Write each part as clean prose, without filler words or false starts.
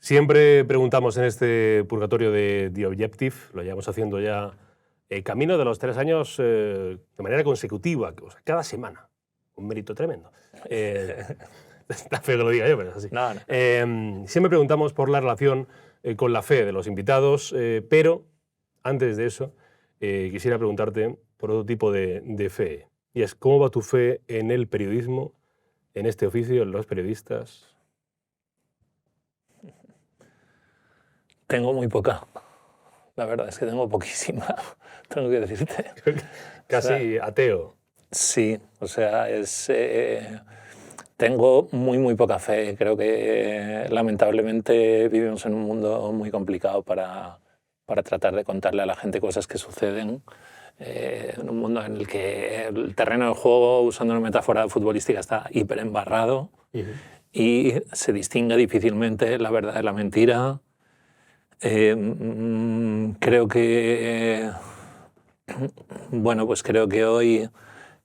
Siempre preguntamos en este purgatorio de The Objective, lo llevamos haciendo ya camino de los 3 años de manera consecutiva, o sea, cada semana. Un mérito tremendo. Está feo que lo diga yo, pero es así. No. Siempre preguntamos por la relación con la fe de los invitados, pero antes de eso quisiera preguntarte por otro tipo de fe. Y es, ¿cómo va tu fe en el periodismo, en este oficio, en los periodistas? Tengo muy poca. La verdad es que tengo poquísima, tengo que decirte. Casi ateo. Sí, o sea, tengo muy poca fe. Creo que lamentablemente vivimos en un mundo muy complicado para tratar de contarle a la gente cosas que suceden. En un mundo en el que el terreno del juego, usando una metáfora futbolística, está hiper embarrado y se distingue difícilmente la verdad de la mentira. Creo que creo que hoy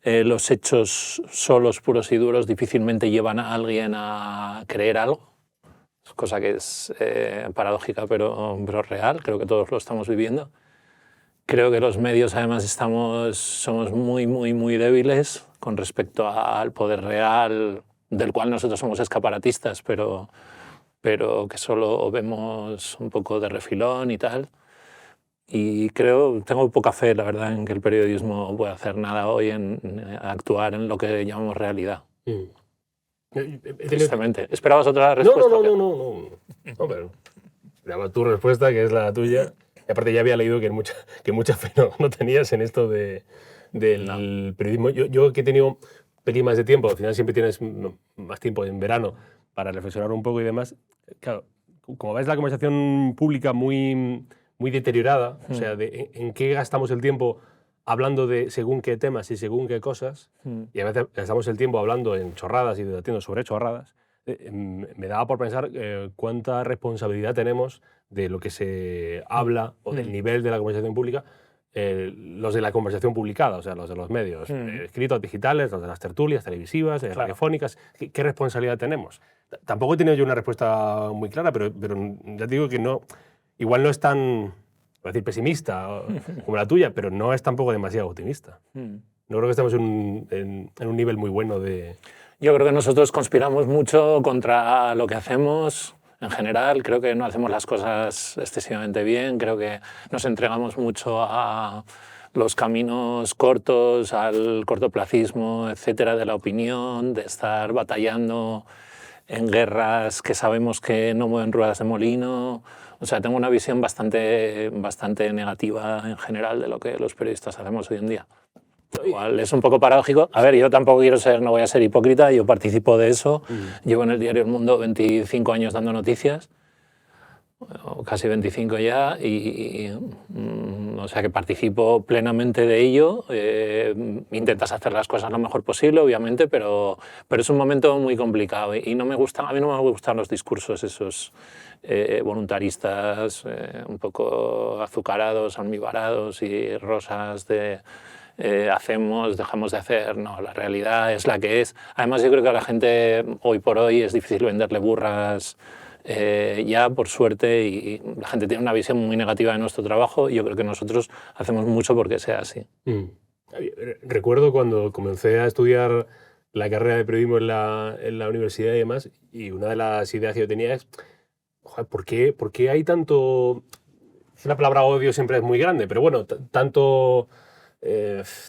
los hechos solos, puros y duros, difícilmente llevan a alguien a creer algo, cosa que es paradójica pero real. Creo que todos lo estamos viviendo. Creo que los medios además somos muy débiles con respecto al poder real, del cual nosotros somos escaparatistas, pero que solo vemos un poco de refilón y tal. Y tengo poca fe, la verdad, en que el periodismo pueda hacer nada hoy en actuar en lo que llamamos realidad. Tristemente. ¿Esperabas otra respuesta? No, pero esperaba tu respuesta, que es la tuya. Y aparte ya había leído que mucha fe no tenías en esto del periodismo. Yo que he tenido pelín más de tiempo, al final siempre tienes más tiempo en verano para reflexionar un poco y demás. Claro, como ves la conversación pública muy deteriorada, o sea, en qué gastamos el tiempo hablando de según qué temas y según qué cosas, y a veces gastamos el tiempo hablando en chorradas y debatiendo sobre chorradas, me daba por pensar cuánta responsabilidad tenemos de lo que se habla o del nivel de la conversación pública, los de la conversación publicada, o sea, los de los medios escritos, digitales, los de las tertulias televisivas, radiofónicas. ¿Qué responsabilidad tenemos? Tampoco he tenido yo una respuesta muy clara, pero ya te digo que igual no es tan, voy a decir, pesimista como la tuya, pero no es tampoco demasiado optimista. No creo que estemos en un nivel muy bueno de... Yo creo que nosotros conspiramos mucho contra lo que hacemos. En general, creo que no hacemos las cosas excesivamente bien. Creo que nos entregamos mucho a los caminos cortos, al cortoplacismo, etcétera, de la opinión, de estar batallando en guerras que sabemos que no mueven ruedas de molino. O sea, tengo una visión bastante negativa en general de lo que los periodistas hacemos hoy en día. Igual es un poco paradójico. A ver, yo tampoco no voy a ser hipócrita, yo participo de eso. Llevo en el diario El Mundo 25 años dando noticias, o casi 25 ya, o sea que participo plenamente de ello. Intentas hacer las cosas lo mejor posible, obviamente, pero es un momento muy complicado y a mí no me gustan los discursos esos voluntaristas, un poco azucarados, almibarados y rosas de... hacemos, dejamos de hacer. No, la realidad es la que es. Además, yo creo que a la gente hoy por hoy es difícil venderle burras ya, por suerte, y la gente tiene una visión muy negativa de nuestro trabajo y yo creo que nosotros hacemos mucho porque sea así. Recuerdo cuando comencé a estudiar la carrera de periodismo en la universidad y demás, y una de las ideas que yo tenía es, joder, ¿por qué hay tanto... La palabra odio siempre es muy grande, pero bueno,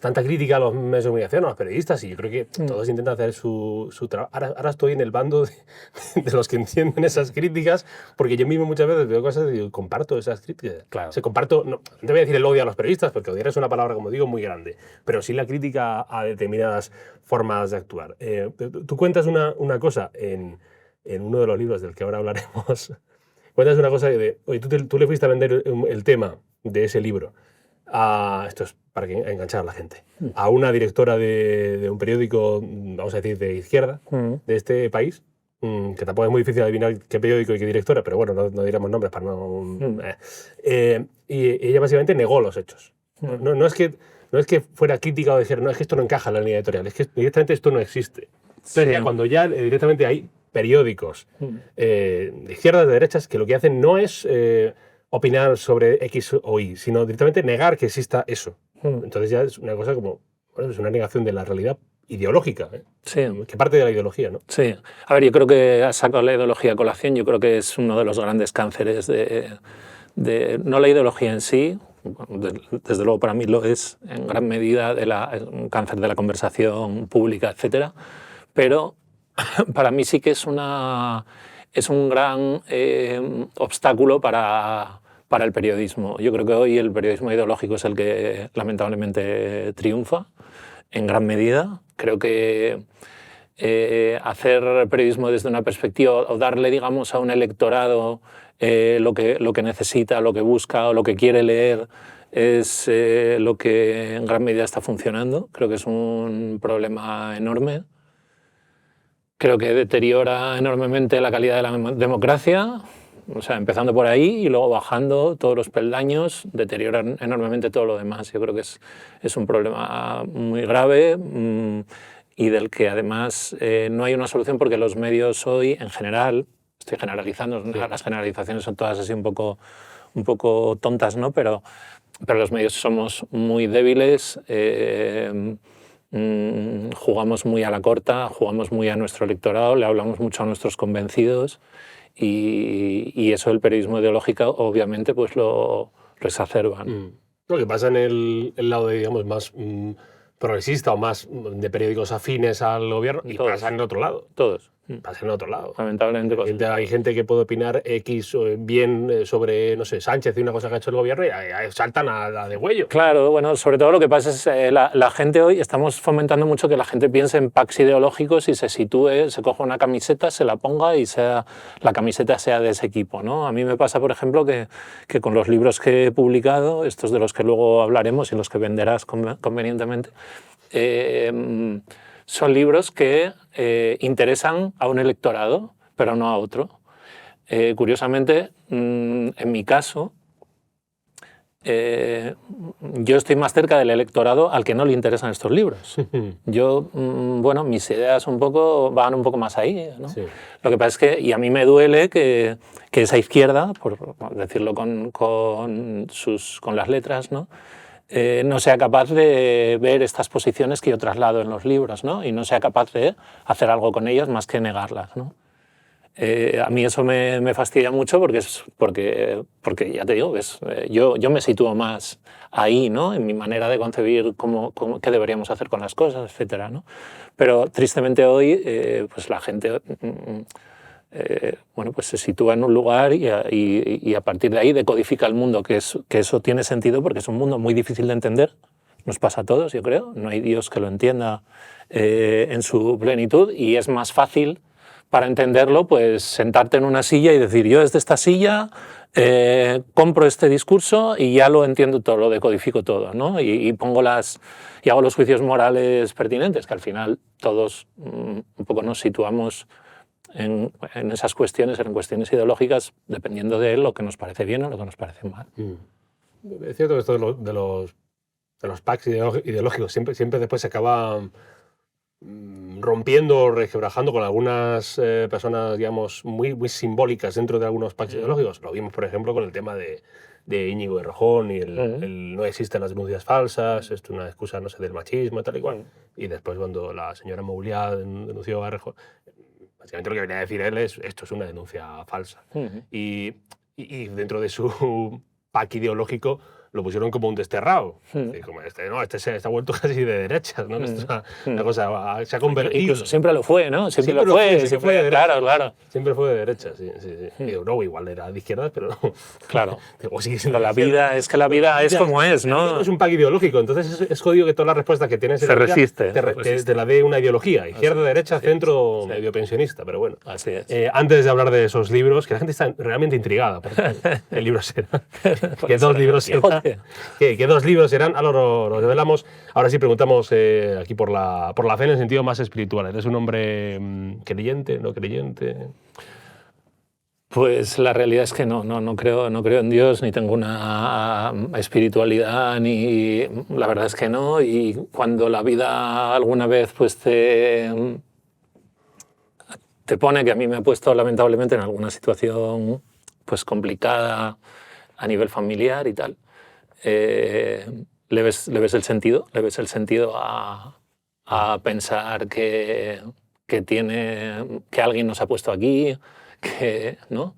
tanta crítica a los medios de comunicación, a los periodistas, y yo creo que todos intentan hacer su trabajo. Ahora estoy en el bando de los que entienden esas críticas, porque yo mismo muchas veces veo cosas y comparto esas críticas. Claro. No te voy a decir el odio a los periodistas, porque odiar es una palabra, como digo, muy grande, pero sí la crítica a determinadas formas de actuar. Tú cuentas una cosa en uno de los libros del que ahora hablaremos. Cuentas una cosa de, oye, tú le fuiste a vender el tema de ese libro esto es para enganchar a la gente, a una directora de un periódico, vamos a decir, de izquierda, de este país, que tampoco es muy difícil adivinar qué periódico y qué directora, pero bueno, no diremos nombres para no... y ella básicamente negó los hechos. No es que fuera crítica o dijera, no, es que esto no encaja en la línea editorial, es que directamente esto no existe. Entonces, cuando ya directamente ahí periódicos de izquierdas, de derechas, que lo que hacen no es opinar sobre X o Y, sino directamente negar que exista eso. Entonces ya es una cosa como, bueno, es una negación de la realidad ideológica, Sí. que parte de la ideología, ¿no? Sí. A ver, yo creo que has sacado la ideología a colación. Yo creo que es uno de los grandes cánceres no la ideología en sí, desde luego para mí lo es en gran medida un cáncer de la conversación pública, etcétera, pero para mí sí que es un gran obstáculo para el periodismo. Yo creo que hoy el periodismo ideológico es el que lamentablemente triunfa en gran medida. Creo que hacer periodismo desde una perspectiva o darle, digamos, a un electorado lo que necesita, lo que busca o lo que quiere leer es lo que en gran medida está funcionando. Creo que es un problema enorme. Creo que deteriora enormemente la calidad de la democracia, o sea, empezando por ahí y luego bajando todos los peldaños, deteriora enormemente todo lo demás. Yo creo que es un problema muy grave y del que además no hay una solución porque los medios hoy, en general, estoy generalizando, sí. Las generalizaciones son todas así un poco tontas, ¿no? Pero los medios somos muy débiles, jugamos muy a la corta, jugamos muy a nuestro electorado, le hablamos mucho a nuestros convencidos y eso el periodismo ideológico obviamente pues lo exacerba. Lo que pasa en el lado de, digamos, más progresista o más de periódicos afines al gobierno y todos, pasa en el otro lado. Todos. Pasa en el otro lado. Lamentablemente. Hay gente que puede opinar X bien sobre, no sé, Sánchez y una cosa que ha hecho el gobierno y saltan a la de huello. Claro, bueno, sobre todo lo que pasa es la gente hoy, estamos fomentando mucho que la gente piense en packs ideológicos y se sitúe, se coja una camiseta, se la ponga y la camiseta sea de ese equipo, ¿no? A mí me pasa, por ejemplo, que con los libros que he publicado, estos de los que luego hablaremos y los que venderás convenientemente, son libros que interesan a un electorado, pero no a otro. Curiosamente, en mi caso, yo estoy más cerca del electorado al que no le interesan estos libros. Yo, bueno, mis ideas van un poco más ahí, ¿no? Sí. Lo que pasa es que, y a mí me duele que esa izquierda, por decirlo con las letras, ¿no? No sea capaz de ver estas posiciones que yo traslado en los libros, ¿no? Y no sea capaz de hacer algo con ellas más que negarlas, ¿no? A mí eso me fastidia mucho porque ya te digo, yo me sitúo más ahí, ¿no? En mi manera de concebir qué deberíamos hacer con las cosas, etcétera, ¿no? Pero tristemente hoy pues la gente bueno, pues se sitúa en un lugar y a partir de ahí decodifica el mundo, que eso tiene sentido porque es un mundo muy difícil de entender. Nos pasa a todos, yo creo. No hay Dios que lo entienda en su plenitud y es más fácil para entenderlo, pues sentarte en una silla y decir, yo desde esta silla compro este discurso y ya lo entiendo todo, lo decodifico todo, ¿no? Y hago los juicios morales pertinentes, que al final todos un poco nos situamos en esas cuestiones, en cuestiones ideológicas, dependiendo de lo que nos parece bien o lo que nos parece mal. Es cierto que esto de los packs ideológicos siempre después se acaba rompiendo, resquebrajando con algunas personas, digamos, muy simbólicas dentro de algunos packs ideológicos. Lo vimos, por ejemplo, con el tema de Íñigo Errejón y el no existen las denuncias falsas, esto es una excusa, no sé, del machismo, tal y cual. Y después cuando la señora Mouliá denunció a Errejón, básicamente lo que venía a decir él es esto es una denuncia falsa. Y dentro de su pack ideológico lo pusieron como un desterrado. Como este se ha vuelto casi de derechas, ¿no? Esto es una cosa, se ha convertido. Incluso siempre lo fue, ¿no? Siempre lo fue, claro. Siempre fue de derechas, sí. No, igual era de izquierdas, pero no. Claro. Pero la vida es como es, ¿no? Es un pack ideológico, entonces es jodido que todas las respuestas que tienes se resiste. Te la dé una ideología. Izquierda, derecha, centro, medio pensionista, pero bueno. Así es. Antes de hablar de esos libros, que la gente está realmente intrigada por qué libros serán. ¿Qué dos libros serán? ¿Qué dos libros serán? Ahora lo revelamos. Ahora sí preguntamos aquí por la fe en el sentido más espiritual. ¿Eres un hombre creyente, no creyente? Pues la realidad es que no creo en Dios, ni tengo una espiritualidad, ni la verdad es que no. Y cuando la vida alguna vez pues te te pone, que a mí me ha puesto lamentablemente en alguna situación pues complicada a nivel familiar y tal, le ves el sentido, a pensar que alguien nos ha puesto aquí, ¿no?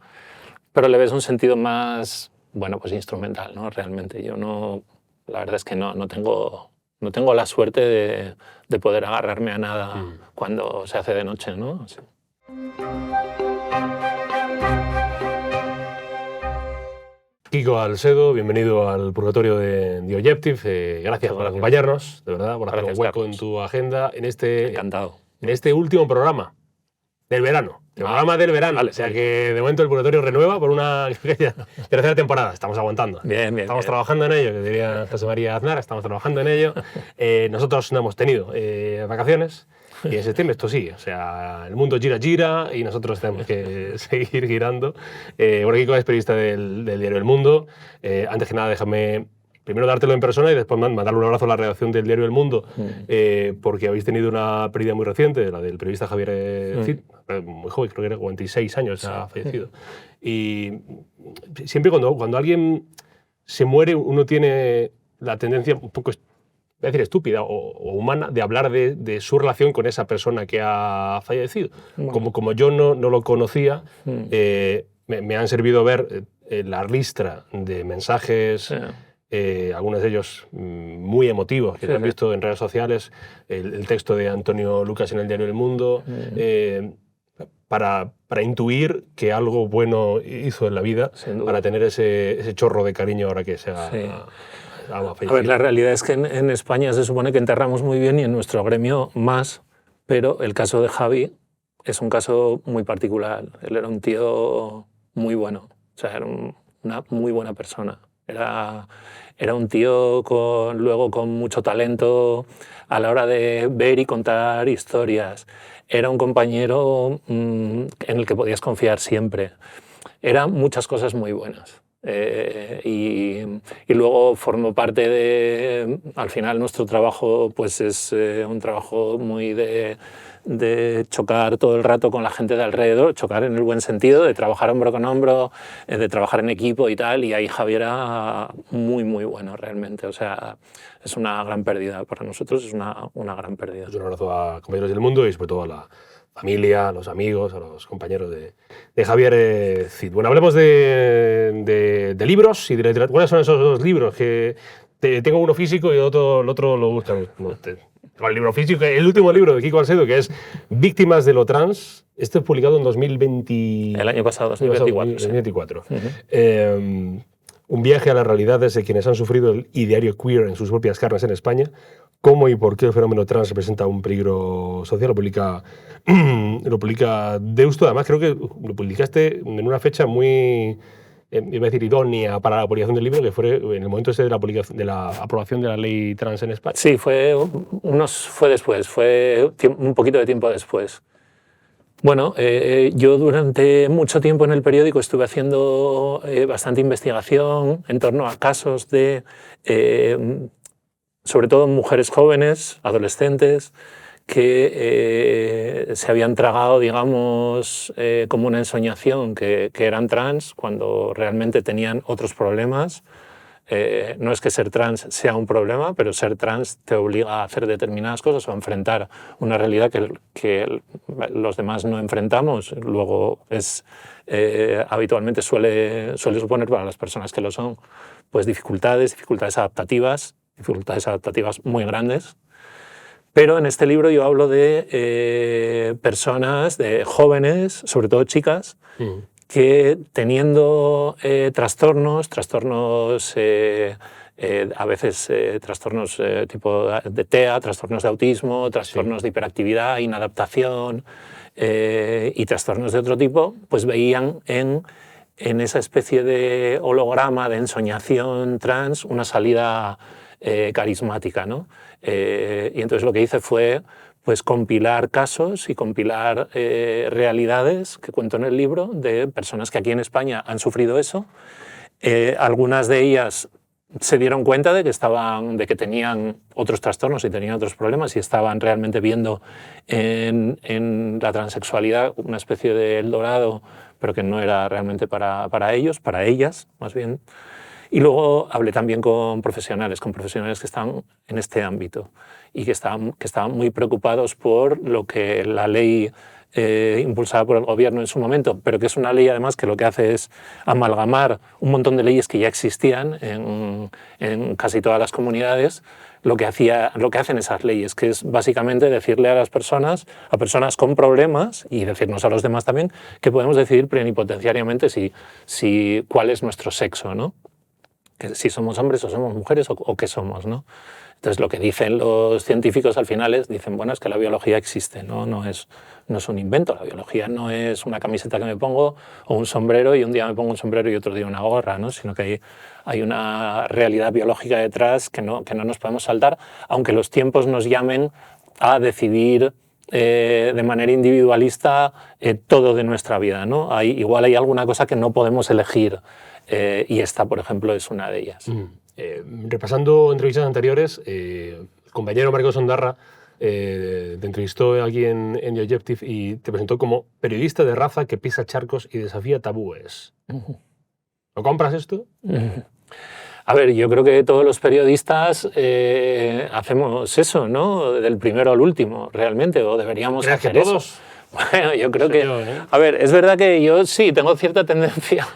Pero le ves un sentido más, bueno, pues instrumental, ¿no? Realmente yo no, la verdad es que no tengo la suerte de poder agarrarme a nada cuando se hace de noche, ¿no? Sí. Quico Alcedo, bienvenido al Purgatorio de The Objective. Gracias por acompañarnos, de verdad, por hacer un hueco en tu agenda en Encantado. En este último programa del verano. El programa del verano. Vale, o sea que de momento el Purgatorio renueva por una tercera temporada. Estamos aguantando. Bien, estamos trabajando en ello, que diría José María Aznar, estamos trabajando en ello. Nosotros no hemos tenido vacaciones. Y en septiembre esto sigue, o sea, el mundo gira y nosotros tenemos que seguir girando. Bueno, Quico es periodista del diario El Mundo. Antes que nada, déjame primero dártelo en persona y después mandarle un abrazo a la redacción del diario El Mundo, porque habéis tenido una pérdida muy reciente, la del periodista Javier Cid, muy joven, creo que era 46 años, ha fallecido. Y siempre cuando alguien se muere, uno tiene la tendencia un poco, voy a decir estúpida o humana, de hablar de su relación con esa persona que ha fallecido. Bueno. Como yo no lo conocía, me han servido ver la ristra de mensajes, algunos de ellos muy emotivos, que han visto en redes sociales, el texto de Antonio Lucas en el diario El Mundo, para intuir que algo bueno hizo en la vida, para tener ese chorro de cariño ahora que se ha... A ver, la realidad es que en España se supone que enterramos muy bien y en nuestro gremio más, pero el caso de Javi es un caso muy particular. Él era un tío muy bueno, o sea, era una muy buena persona. Era un tío luego con mucho talento a la hora de ver y contar historias. Era un compañero en el que podías confiar siempre. Eran muchas cosas muy buenas. Y luego formó parte de, al final nuestro trabajo pues es un trabajo muy de chocar todo el rato con la gente de alrededor, chocar en el buen sentido, de trabajar hombro con hombro, de trabajar en equipo y tal, y ahí Javier era muy bueno realmente, o sea, es una gran pérdida para nosotros, es una gran pérdida. Un abrazo a compañeros del mundo y sobre todo a la familia, a los amigos, a los compañeros de Javier Cid. Bueno, hablemos de libros y de literatura. ¿Cuáles son esos dos libros? Que tengo uno físico y el otro lo gusta. El libro físico, el último libro de Quico Alcedo, que es Víctimas de lo Trans. Este es publicado en 2020... El año pasado, 2024. Un viaje a las realidades de quienes han sufrido el ideario queer en sus propias carnes en España. ¿Cómo y por qué el fenómeno trans representa un peligro social? Lo publica Deusto. Además, creo que lo publicaste en una fecha muy, iba a decir, idónea para la publicación del libro, que fue en el momento ese de la aprobación de la ley trans en España. Sí, fue después, fue un poquito de tiempo después. Bueno, yo durante mucho tiempo en el periódico estuve haciendo bastante investigación en torno a casos de... sobre todo mujeres jóvenes, adolescentes, que se habían tragado, digamos, como una ensoñación que eran trans cuando realmente tenían otros problemas. No es que ser trans sea un problema, pero ser trans te obliga a hacer determinadas cosas o a enfrentar una realidad que los demás no enfrentamos. Luego habitualmente suele suponer para las personas que lo son pues dificultades adaptativas muy grandes. Pero en este libro yo hablo de personas, de jóvenes, sobre todo chicas, que teniendo trastornos a veces trastornos tipo de TEA, trastornos de autismo, trastornos de hiperactividad, inadaptación y trastornos de otro tipo, pues veían en esa especie de holograma de ensoñación trans una salida carismática, ¿no? Y entonces lo que hice fue pues compilar casos y compilar realidades que cuento en el libro de personas que aquí en España han sufrido eso. Algunas de ellas se dieron cuenta de que tenían otros trastornos y tenían otros problemas y estaban realmente viendo en la transexualidad una especie de Eldorado, pero que no era realmente para ellos, para ellas más bien. Y luego hablé también con profesionales que están en este ámbito y que estaban muy preocupados por lo que la ley impulsada por el gobierno en su momento, pero que es una ley además que lo que hace es amalgamar un montón de leyes que ya existían en casi todas las comunidades, lo que hacen esas leyes, que es básicamente decirle a personas con problemas y decirnos a los demás también que podemos decidir plenipotenciariamente cuál es nuestro sexo, ¿no? Que si somos hombres o somos mujeres o qué somos, ¿no? Entonces lo que dicen los científicos al final dicen, bueno, es que la biología existe, ¿no? No es un invento, la biología no es una camiseta que me pongo o un sombrero y un día me pongo un sombrero y otro día una gorra, ¿no? Sino que hay una realidad biológica detrás que no nos podemos saltar, aunque los tiempos nos llamen a decidir de manera individualista todo de nuestra vida, ¿no? Igual hay alguna cosa que no podemos elegir y esta, por ejemplo, es una de ellas. Repasando entrevistas anteriores, el compañero Marcos Ondarra te entrevistó aquí en The Objective y te presentó como periodista de raza que pisa charcos y desafía tabúes. ¿Lo compras esto? A ver, yo creo que todos los periodistas hacemos eso, ¿no? Del primero al último, realmente, o deberíamos hacer que todos? Eso. Bueno, yo creo que... A ver, es verdad que yo sí tengo cierta tendencia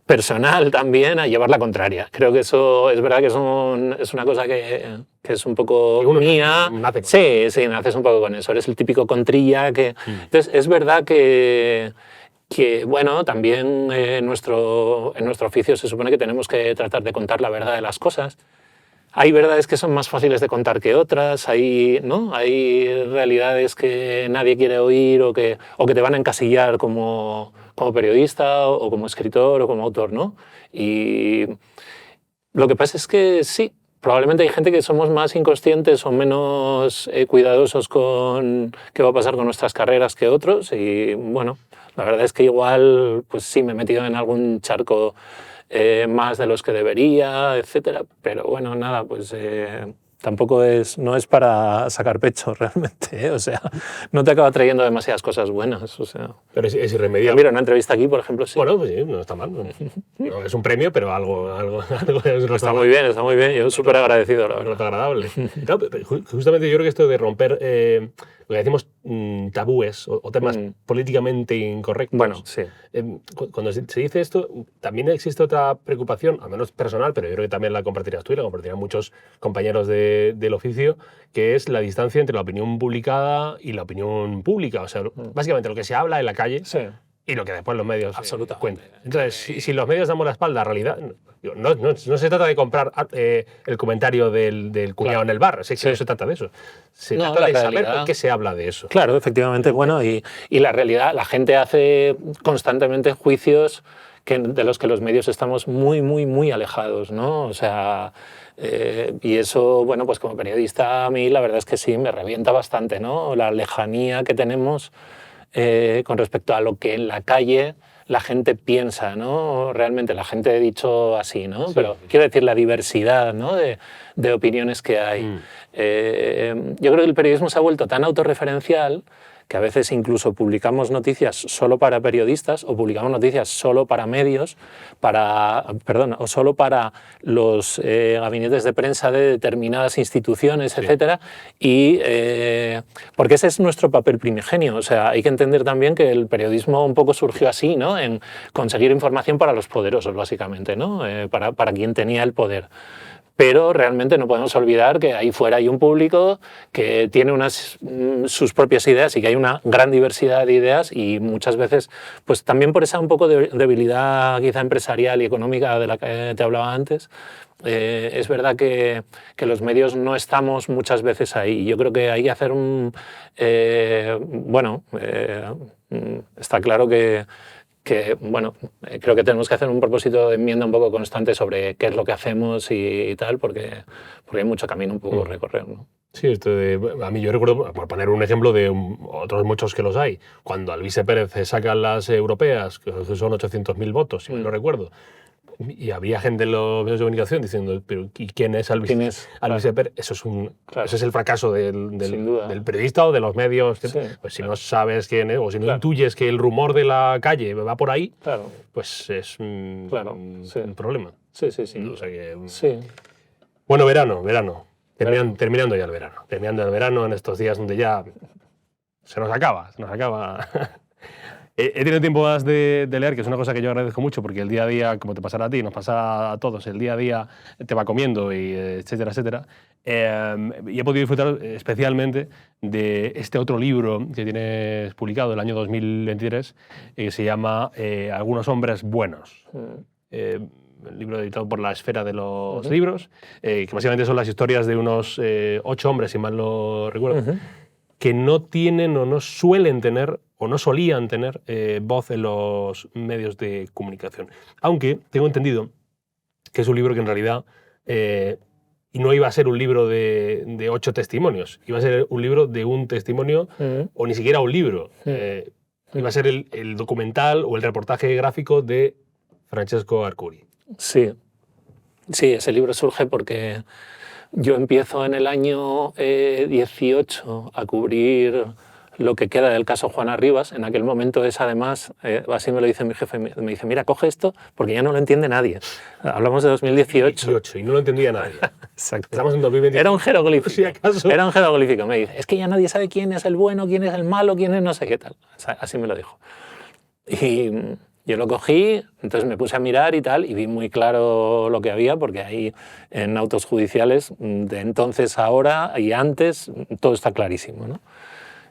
personal también a llevar la contraria. Creo que eso es verdad que es una cosa que es un poco mía. Sí, naces un poco con eso. Eres el típico contrilla que... Entonces, es verdad que bueno, también en nuestro oficio se supone que tenemos que tratar de contar la verdad de las cosas. Hay verdades que son más fáciles de contar que otras, hay realidades que nadie quiere oír o que te van a encasillar como periodista o como escritor o como autor, ¿no? Y lo que pasa es que sí, probablemente hay gente que somos más inconscientes o menos cuidadosos con qué va a pasar con nuestras carreras que otros y bueno, la verdad es que igual pues sí me he metido en algún charco más de los que debería, etcétera, pero bueno, nada, pues tampoco no es para sacar pecho realmente, o sea, no te acaba trayendo demasiadas cosas buenas, o sea. Pero es irremediable. Mira, una entrevista aquí, por ejemplo, sí. Bueno, pues sí, no está mal. No es un premio, pero algo está muy bien, está muy bien. Yo súper agradecido, la verdad. Es agradable. Claro, justamente yo creo que esto de romper lo que decimos tabúes o temas políticamente incorrectos. Bueno, sí. Cuando se dice esto, también existe otra preocupación, al menos personal, pero yo creo que también la compartirás tú y la compartirán muchos compañeros del oficio, que es la distancia entre la opinión publicada y la opinión pública. O sea, básicamente lo que se habla en la calle y lo que después los medios cuentan. Entonces, si los medios damos la espalda a la realidad, no se trata de comprar el comentario del cuñado en el bar, que no se trata de eso. Se trata de saber por qué se habla de eso. Claro, efectivamente. Bueno, y la realidad, la gente hace constantemente juicios de los que los medios estamos muy, muy, muy alejados, ¿no? O sea, y eso, bueno, pues como periodista a mí la verdad es que sí, me revienta bastante, ¿no? La lejanía que tenemos con respecto a lo que en la calle la gente piensa, ¿no? Realmente la gente ha dicho así, ¿no? Sí. Pero quiero decir la diversidad, ¿no? de opiniones que hay. Yo creo que el periodismo se ha vuelto tan autorreferencial que a veces incluso publicamos noticias solo para periodistas o publicamos noticias solo para medios, o solo para los gabinetes de prensa de determinadas instituciones, etcétera, y porque ese es nuestro papel primigenio. O sea, hay que entender también que el periodismo un poco surgió así, ¿no? En conseguir información para los poderosos, básicamente, ¿no? Para quien tenía el poder. Pero realmente no podemos olvidar que ahí fuera hay un público que tiene sus propias ideas y que hay una gran diversidad de ideas y muchas veces, pues también por esa un poco de debilidad quizá empresarial y económica de la que te hablaba antes, es verdad que los medios no estamos muchas veces ahí. Yo creo que hay que hacer está claro que bueno, creo que tenemos que hacer un propósito de enmienda un poco constante sobre qué es lo que hacemos y tal, porque hay mucho camino un poco recorrer, ¿no? Sí, a mí yo recuerdo, por poner un ejemplo de otros muchos que los hay, cuando Alvise Pérez saca las europeas, que son 800.000 votos, si mal no recuerdo, Y había gente en los medios de comunicación diciendo, pero ¿y quién es Alvis, ¿Quién es? Alvis Claro. Epper? Eso es el fracaso Sin duda. del periodista o de los medios. Sí, Pues si claro. no sabes quién es, o si no Claro. intuyes que el rumor de la calle va por ahí, Claro, pues es claro, sí. un problema. Sí. O sea que, Sí. bueno, verano. Terminando ya el verano. Terminando el verano en estos días donde ya se nos acaba. He tenido tiempo más de leer, que es una cosa que yo agradezco mucho, porque el día a día, como te pasará a ti, nos pasa a todos, el día a día te va comiendo, y etcétera, etcétera. Y he podido disfrutar especialmente de este otro libro que tienes publicado del año 2023, que se llama Algunos hombres buenos. El libro editado por La Esfera de los Libros, que básicamente son las historias de unos 8 hombres, si mal no recuerdo, que no tienen o no suelen tener o no solían tener voz en los medios de comunicación. Aunque tengo entendido que es un libro que en realidad y no iba a ser un libro de 8 testimonios, iba a ser un libro de un testimonio o ni siquiera un libro. Iba a ser el documental o el reportaje gráfico de Francesco Arcuri. Sí, ese libro surge porque yo empiezo en el año 18 a cubrir lo que queda del caso Juana Rivas. En aquel momento es además, así me lo dice mi jefe, me dice, mira, coge esto porque ya no lo entiende nadie. Hablamos de 2018. Y no lo entendía nadie. Exacto. Estamos en 2020. Era un jeroglífico. Si acaso. Era un jeroglífico. Me dice, es que ya nadie sabe quién es el bueno, quién es el malo, quién es no sé qué tal. Así me lo dijo. Y yo lo cogí, entonces me puse a mirar y tal, y vi muy claro lo que había, porque ahí en autos judiciales, de entonces a ahora y antes, todo está clarísimo, ¿no?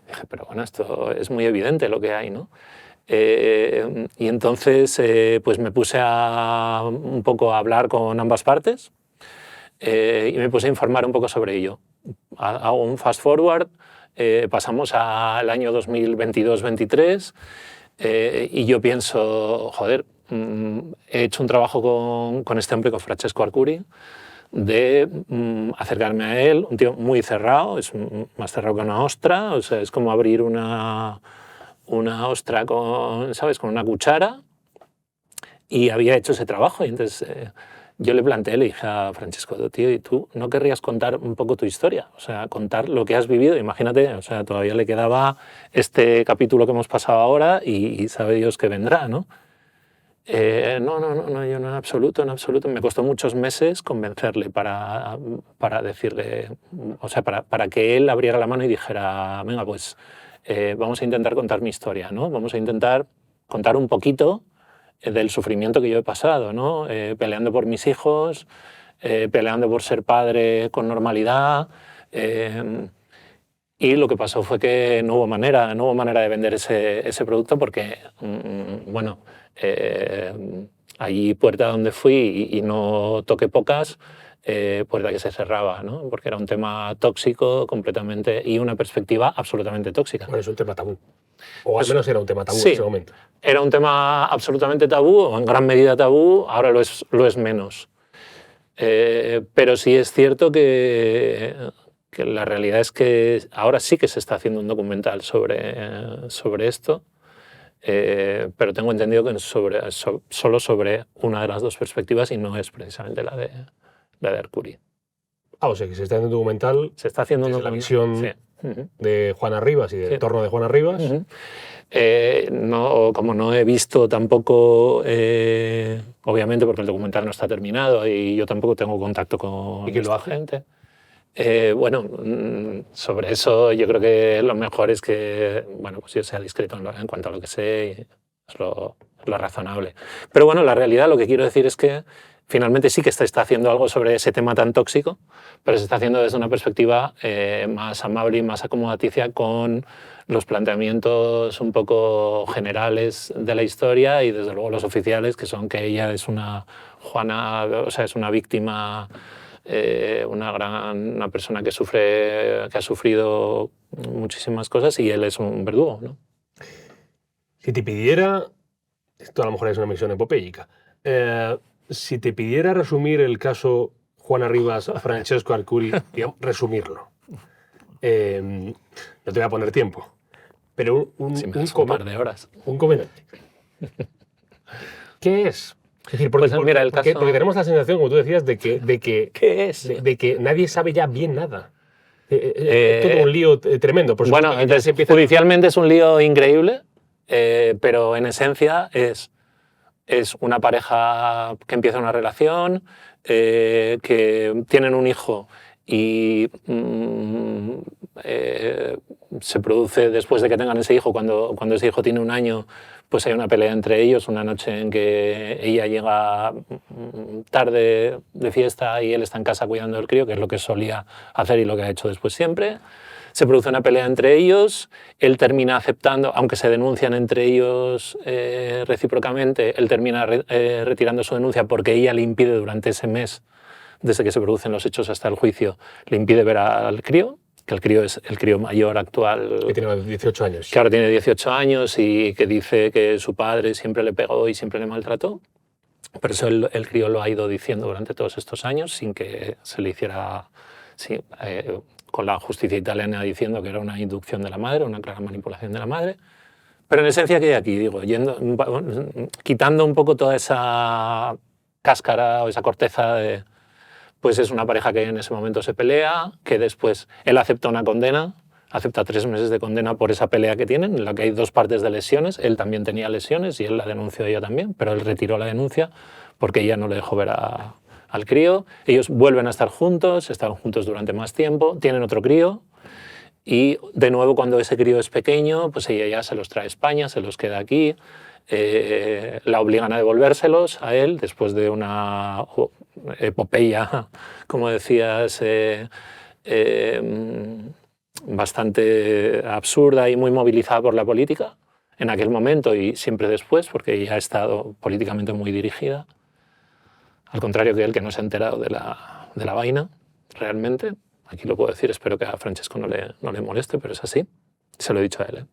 Dije, pero bueno, esto es muy evidente lo que hay, ¿no? Y entonces pues me puse un poco a hablar con ambas partes y me puse a informar un poco sobre ello. Hago un fast forward, pasamos al año 2022-23, y yo pienso, joder, he hecho un trabajo con este hombre, con Francesco Arcuri, de acercarme a él, un tío muy cerrado, es más cerrado que una ostra, o sea, es como abrir una ostra con, ¿sabes?, con una cuchara, y había hecho ese trabajo. Y entonces yo le planteé, le dije a Francesco, tío, ¿y tú no querrías contar un poco tu historia? O sea, contar lo que has vivido. Imagínate, o sea, todavía le quedaba este capítulo que hemos pasado ahora y sabe Dios que vendrá, ¿no? No, yo no, en absoluto. Me costó muchos meses convencerle para decirle, o sea, para que él abriera la mano y dijera, venga, pues vamos a intentar contar mi historia, ¿no? Vamos a intentar contar un poquito del sufrimiento que yo he pasado, ¿no? Peleando por mis hijos, peleando por ser padre con normalidad. Y lo que pasó fue que no hubo manera de vender ese producto porque, bueno, allí puerta donde fui y no toqué pocas, puerta que se cerraba, ¿no? Porque era un tema tóxico completamente y una perspectiva absolutamente tóxica. Bueno, es un tema tabú. O al menos era un tema tabú sí, en ese momento. Era un tema absolutamente tabú, o en gran medida tabú, ahora lo es menos. Pero sí es cierto que la realidad es que ahora sí que se está haciendo un documental sobre esto, pero tengo entendido que solo sobre una de las dos perspectivas y no es precisamente la de Arcuri. O sea que se está haciendo un documental. Se está haciendo desde la visión de Juana Rivas y del entorno de Juana Rivas. Como no he visto tampoco, obviamente porque el documental no está terminado y yo tampoco tengo contacto con esta gente. Bueno, sobre eso yo creo que lo mejor es que, bueno, pues yo sea discreto en cuanto a lo que sé, es lo razonable. Pero bueno, la realidad, lo que quiero decir es que finalmente sí que se está haciendo algo sobre ese tema tan tóxico, pero se está haciendo desde una perspectiva más amable y más acomodaticia, con los planteamientos un poco generales de la historia y desde luego los oficiales, que son que ella es una Juana, o sea, es una víctima, una persona que ha sufrido muchísimas cosas, y él es un verdugo, ¿no? Si te pidiera, esto a lo mejor es una misión epopéyica, si te pidiera resumir el caso Juana Rivas, Francesco Arcuri, digamos, resumirlo, no te voy a poner tiempo, pero un par de horas. Un comentario. ¿Qué es Es decir, Pues mira, el caso... porque tenemos la sensación, como tú decías, de que ¿Qué es? de que nadie sabe ya bien nada. Es todo un lío tremendo. Por Bueno, supuesto, entonces, judicialmente es un lío increíble, pero en esencia es una pareja que empieza una relación, que tienen un hijo y se produce después de que tengan ese hijo, cuando ese hijo tiene 1 año, pues hay una pelea entre ellos, una noche en que ella llega tarde de fiesta y él está en casa cuidando del crío, que es lo que solía hacer y lo que ha hecho después siempre. Se produce una pelea entre ellos, él termina aceptando, aunque se denuncian entre ellos recíprocamente, él termina retirando su denuncia porque ella le impide durante ese mes, desde que se producen los hechos hasta el juicio, le impide ver al crío, que el crío es el crío mayor actual. Que tiene 18 años. Que ahora tiene 18 años y que dice que su padre siempre le pegó y siempre le maltrató. Pero eso el crío lo ha ido diciendo durante todos estos años sin que se le hiciera... Sí, con la justicia italiana diciendo que era una inducción de la madre, una clara manipulación de la madre. Pero en esencia, ¿qué hay aquí? Digo, quitando un poco toda esa cáscara o esa corteza, pues es una pareja que en ese momento se pelea, que después él acepta una condena, acepta 3 meses de condena por esa pelea que tienen, en la que hay 2 partes de lesiones. Él también tenía lesiones y él la denunció, ella también, pero él retiró la denuncia porque ella no le dejó ver al crío. Ellos vuelven a estar juntos, están juntos durante más tiempo, tienen otro crío y de nuevo cuando ese crío es pequeño, pues ella ya se los trae a España, se los queda aquí, la obligan a devolvérselos a él después de una epopeya, como decías, bastante absurda y muy movilizada por la política en aquel momento y siempre después, porque ella ha estado políticamente muy dirigida. Al contrario que él, que no se ha enterado de la vaina, realmente. Aquí lo puedo decir, espero que a Francesco no le moleste, pero es así. Se lo he dicho a él.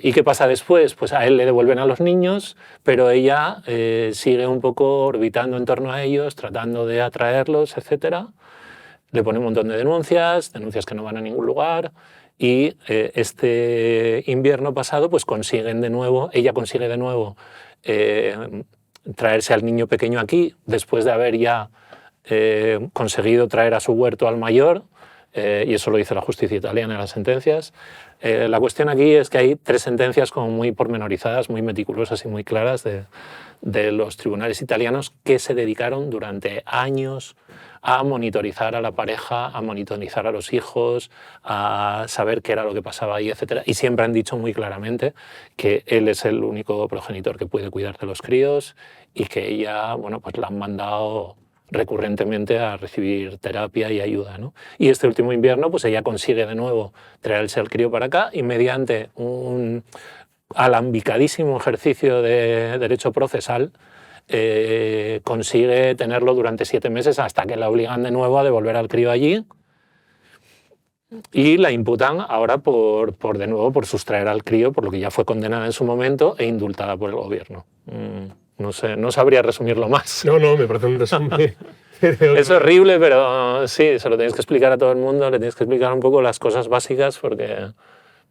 ¿Y qué pasa después? Pues a él le devuelven a los niños, pero ella sigue un poco orbitando en torno a ellos, tratando de atraerlos, etc. Le pone un montón de denuncias que no van a ningún lugar. Y este invierno pasado, pues ella consigue de nuevo traerse al niño pequeño aquí, después de haber ya conseguido traer a su huerto al mayor, y eso lo dice la justicia italiana en las sentencias. La cuestión aquí es que hay 3 sentencias como muy pormenorizadas, muy meticulosas y muy claras de los tribunales italianos que se dedicaron durante años a monitorizar a la pareja, a monitorizar a los hijos, a saber qué era lo que pasaba ahí, etc. Y siempre han dicho muy claramente que él es el único progenitor que puede cuidar de los críos y que ella, bueno, pues la han mandado recurrentemente a recibir terapia y ayuda, ¿no? Y este último invierno, pues ella consigue de nuevo traerse al crío para acá y mediante un alambicadísimo ejercicio de derecho procesal consigue tenerlo durante 7 meses hasta que la obligan de nuevo a devolver al crío allí y la imputan ahora de nuevo por sustraer al crío, por lo que ya fue condenada en su momento e indultada por el gobierno. No sé, no sabría resumirlo más. No, me parece un resumen. Es horrible, pero sí, se lo tienes que explicar a todo el mundo, le tienes que explicar un poco las cosas básicas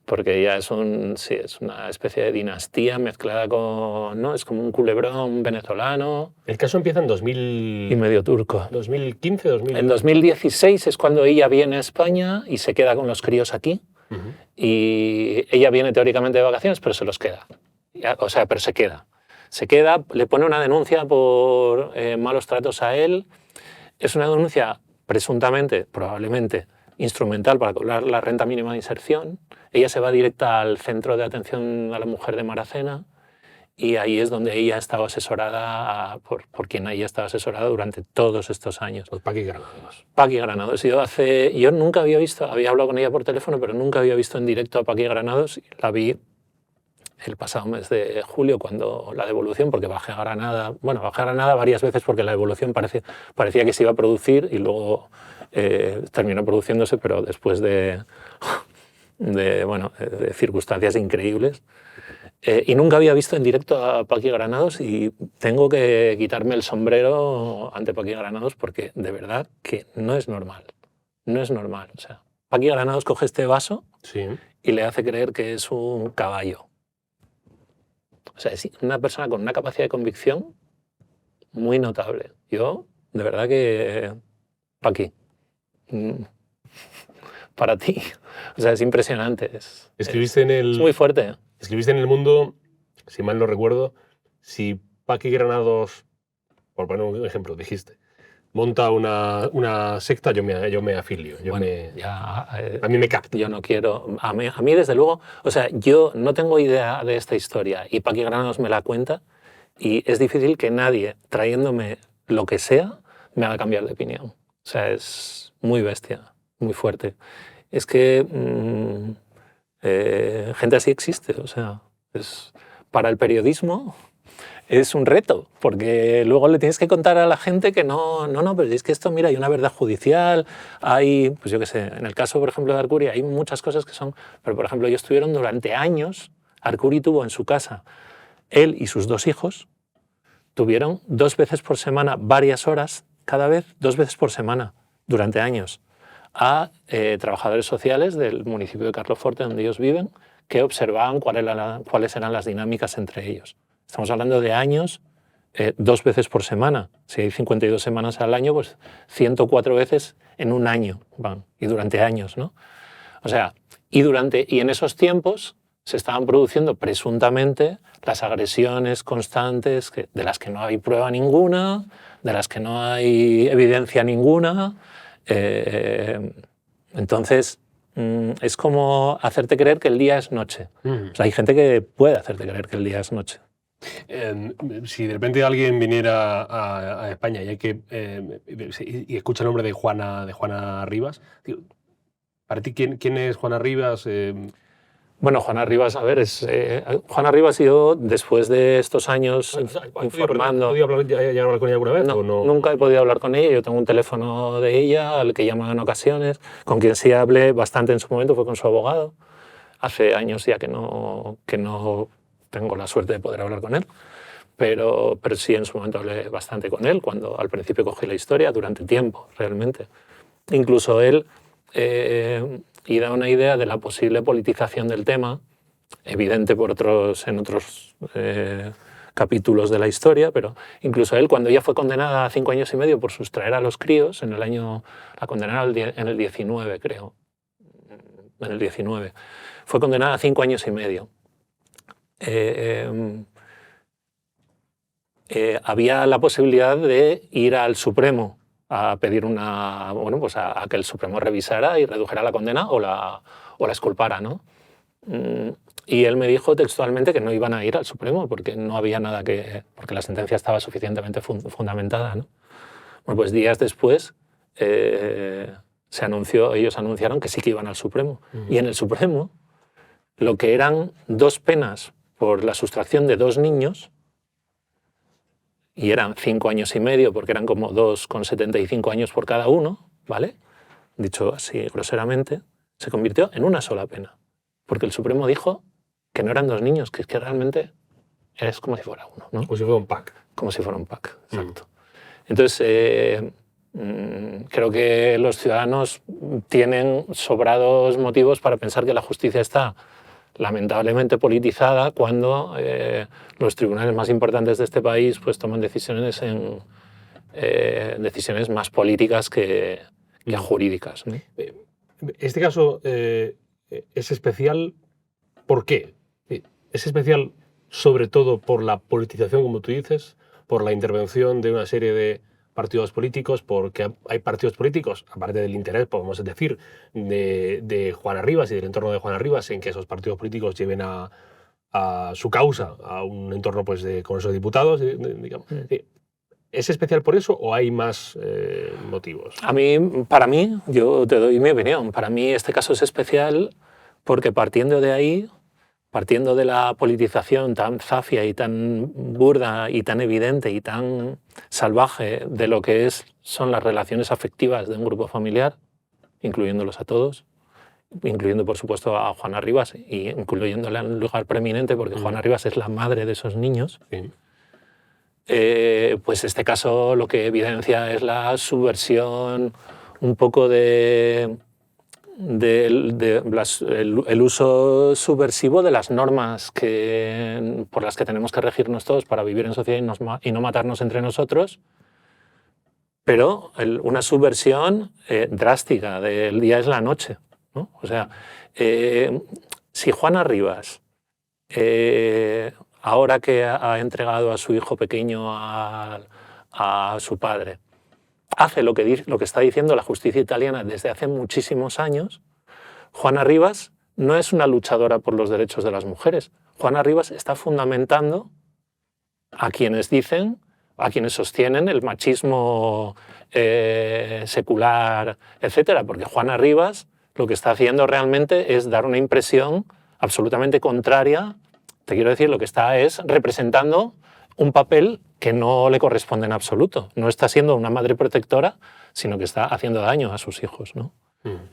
porque ya es una especie de dinastía mezclada con... ¿no? Es como un culebrón venezolano. El caso empieza en 2000... Y medio turco. 2015, 2016. En 2016 es cuando ella viene a España y se queda con los críos aquí. Y ella viene teóricamente de vacaciones, pero se los queda. O sea, pero se queda. Se queda, le pone una denuncia por malos tratos a él. Es una denuncia presuntamente, probablemente, instrumental para cobrar la renta mínima de inserción. Ella se va directa al Centro de Atención a la Mujer de Maracena y ahí es donde ella ha estado asesorada, por quien ella ha estado asesorada durante todos estos años. Los Paqui Granados. Paqui Granados. Yo nunca había visto, había hablado con ella por teléfono, pero nunca había visto en directo a Paqui Granados. La vi el pasado mes de julio, cuando la devolución, porque bajé a Granada varias veces porque la devolución parecía que se iba a producir y luego terminó produciéndose, pero después de circunstancias increíbles. Y nunca había visto en directo a Paqui Granados y tengo que quitarme el sombrero ante Paqui Granados porque de verdad que no es normal. No es normal. O sea, Paqui Granados coge este vaso y le hace creer que es un caballo. O sea, es una persona con una capacidad de convicción muy notable. Yo, de verdad que... Paqui, para ti. O sea, es impresionante. Es muy fuerte. Escribiste en El Mundo, si mal no recuerdo, si Paqui Granados, por poner un ejemplo, dijiste, monta una secta, yo me afilio. A mí me capta. Yo no quiero... A mí, desde luego... O sea, yo no tengo idea de esta historia y Paqui Granados me la cuenta y es difícil que nadie, trayéndome lo que sea, me haga cambiar de opinión. O sea, es muy bestia, muy fuerte. Es que gente así existe. O sea, para el periodismo es un reto, porque luego le tienes que contar a la gente que no, pero es que esto, mira, hay una verdad judicial, hay, pues yo qué sé, en el caso, por ejemplo, de Arcuri, hay muchas cosas que son... Pero, por ejemplo, ellos estuvieron durante años, Arcuri tuvo en su casa, él y sus 2 hijos, tuvieron 2 veces por semana, varias horas, cada vez, 2 veces por semana, durante años, a trabajadores sociales del municipio de Carloforte, donde ellos viven, que observaban cuáles eran las dinámicas entre ellos. Estamos hablando de años, 2 veces por semana. Si hay 52 semanas al año, pues 104 veces en un año van, y durante años, ¿no? O sea, y en esos tiempos se estaban produciendo presuntamente las agresiones constantes de las que no hay prueba ninguna, de las que no hay evidencia ninguna. Entonces, es como hacerte creer que el día es noche. O sea, hay gente que puede hacerte creer que el día es noche. Si de repente alguien viniera a España y escucha el nombre de Juana Rivas, para ti, ¿quién es Juana Rivas? Bueno, Juana Rivas, a ver, Juana Rivas y yo, después de estos años informando... ¿Has podido hablar con ella alguna vez? No, ¿o no? Nunca he podido hablar con ella. Yo tengo un teléfono de ella al que llama en ocasiones. Con quien sí hablé bastante en su momento fue con su abogado. Hace años ya que no tengo la suerte de poder hablar con él. Pero sí, en su momento hablé bastante con él, cuando al principio cogí la historia, durante tiempo, realmente. Incluso él... y da una idea de la posible politización del tema, evidente en otros capítulos de la historia, pero incluso él, cuando ella fue condenada a 5 años y medio por sustraer a los críos, la condenaron en el 19, creo, en el 19, fue condenada a 5 años y medio. Había la posibilidad de ir al Supremo a pedir a que el Supremo revisara y redujera la condena o la exculpara, ¿no? Y él me dijo textualmente que no iban a ir al Supremo porque no había nada porque la sentencia estaba suficientemente fundamentada, ¿no? Bueno, pues días después ellos anunciaron que sí que iban al Supremo. Y en el Supremo, lo que eran 2 penas por la sustracción de 2 niños, y eran 5 años y medio, porque eran como 2,75 años por cada uno, ¿vale? Dicho así groseramente, se convirtió en una sola pena. Porque el Supremo dijo que no eran 2 niños, que es que realmente es como si fuera uno, ¿no? Como si fuera un pack. Como si fuera un pack, exacto. Entonces, creo que los ciudadanos tienen sobrados motivos para pensar que la justicia está lamentablemente politizada cuando los tribunales más importantes de este país pues toman decisiones decisiones más políticas que jurídicas, ¿no? Este caso es especial, ¿por qué? Es especial sobre todo por la politización, como tú dices, por la intervención de una serie de partidos políticos, porque hay partidos políticos, aparte del interés, podemos decir, de Juana Rivas y del entorno de Juana Rivas, en que esos partidos políticos lleven a su causa a un entorno pues, de Congreso de Diputados, digamos. ¿Es especial por eso o hay más motivos? Para mí, yo te doy mi opinión, para mí este caso es especial porque partiendo de ahí, partiendo de la politización tan zafia y tan burda y tan evidente y tan salvaje de lo que son las relaciones afectivas de un grupo familiar, incluyéndolos a todos, incluyendo por supuesto a Juana Rivas y incluyéndola en un lugar preeminente porque Juana Rivas es la madre de esos niños, pues este caso lo que evidencia es la subversión un poco de el uso subversivo de las normas por las que tenemos que regirnos todos para vivir en sociedad y no matarnos entre nosotros, pero una subversión drástica del día es la noche, ¿no? O sea, si Juana Rivas, ahora que ha entregado a su hijo pequeño a su padre, hace lo que está diciendo la justicia italiana desde hace muchísimos años, Juana Rivas no es una luchadora por los derechos de las mujeres. Juana Rivas está fundamentando a quienes sostienen el machismo secular, etcétera, porque Juana Rivas lo que está haciendo realmente es dar una impresión absolutamente contraria. Te quiero decir, lo que está es representando un papel que no le corresponde en absoluto. No está siendo una madre protectora, sino que está haciendo daño a sus hijos, ¿no?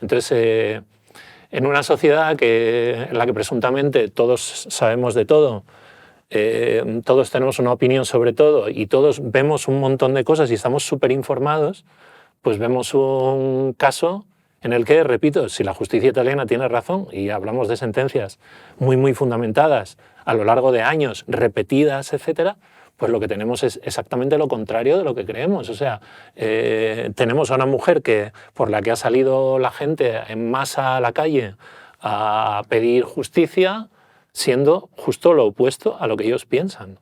Entonces, en una sociedad en la que presuntamente todos sabemos de todo, todos tenemos una opinión sobre todo y todos vemos un montón de cosas y estamos súper informados, pues vemos un caso en el que, repito, si la justicia italiana tiene razón, y hablamos de sentencias muy, muy fundamentadas a lo largo de años, repetidas, etcétera, pues lo que tenemos es exactamente lo contrario de lo que creemos. O sea, tenemos a una mujer por la que ha salido la gente en masa a la calle a pedir justicia, siendo justo lo opuesto a lo que ellos piensan.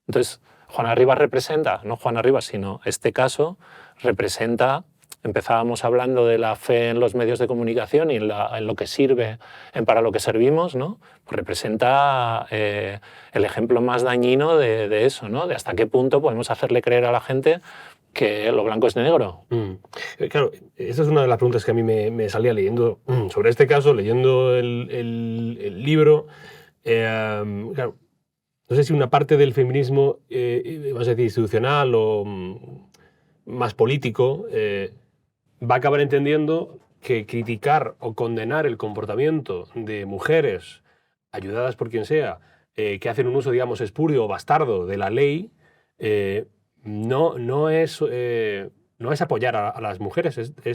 Entonces, Juana Rivas representa, no Juana Rivas, sino este caso, representa. Empezábamos hablando de la fe en los medios de comunicación y en lo que sirve, para lo que servimos, ¿no? Pues representa el ejemplo más dañino de eso, ¿no? De hasta qué punto podemos hacerle creer a la gente que lo blanco es negro. Claro, esa es una de las preguntas que a mí me salía leyendo sobre este caso, leyendo el libro. Claro, no sé si una parte del feminismo, vamos a decir, institucional o más político, va a acabar entendiendo que criticar o condenar el comportamiento de mujeres, ayudadas por quien sea, que hacen un uso, digamos, espurio o bastardo de la ley, no es apoyar a las mujeres, yo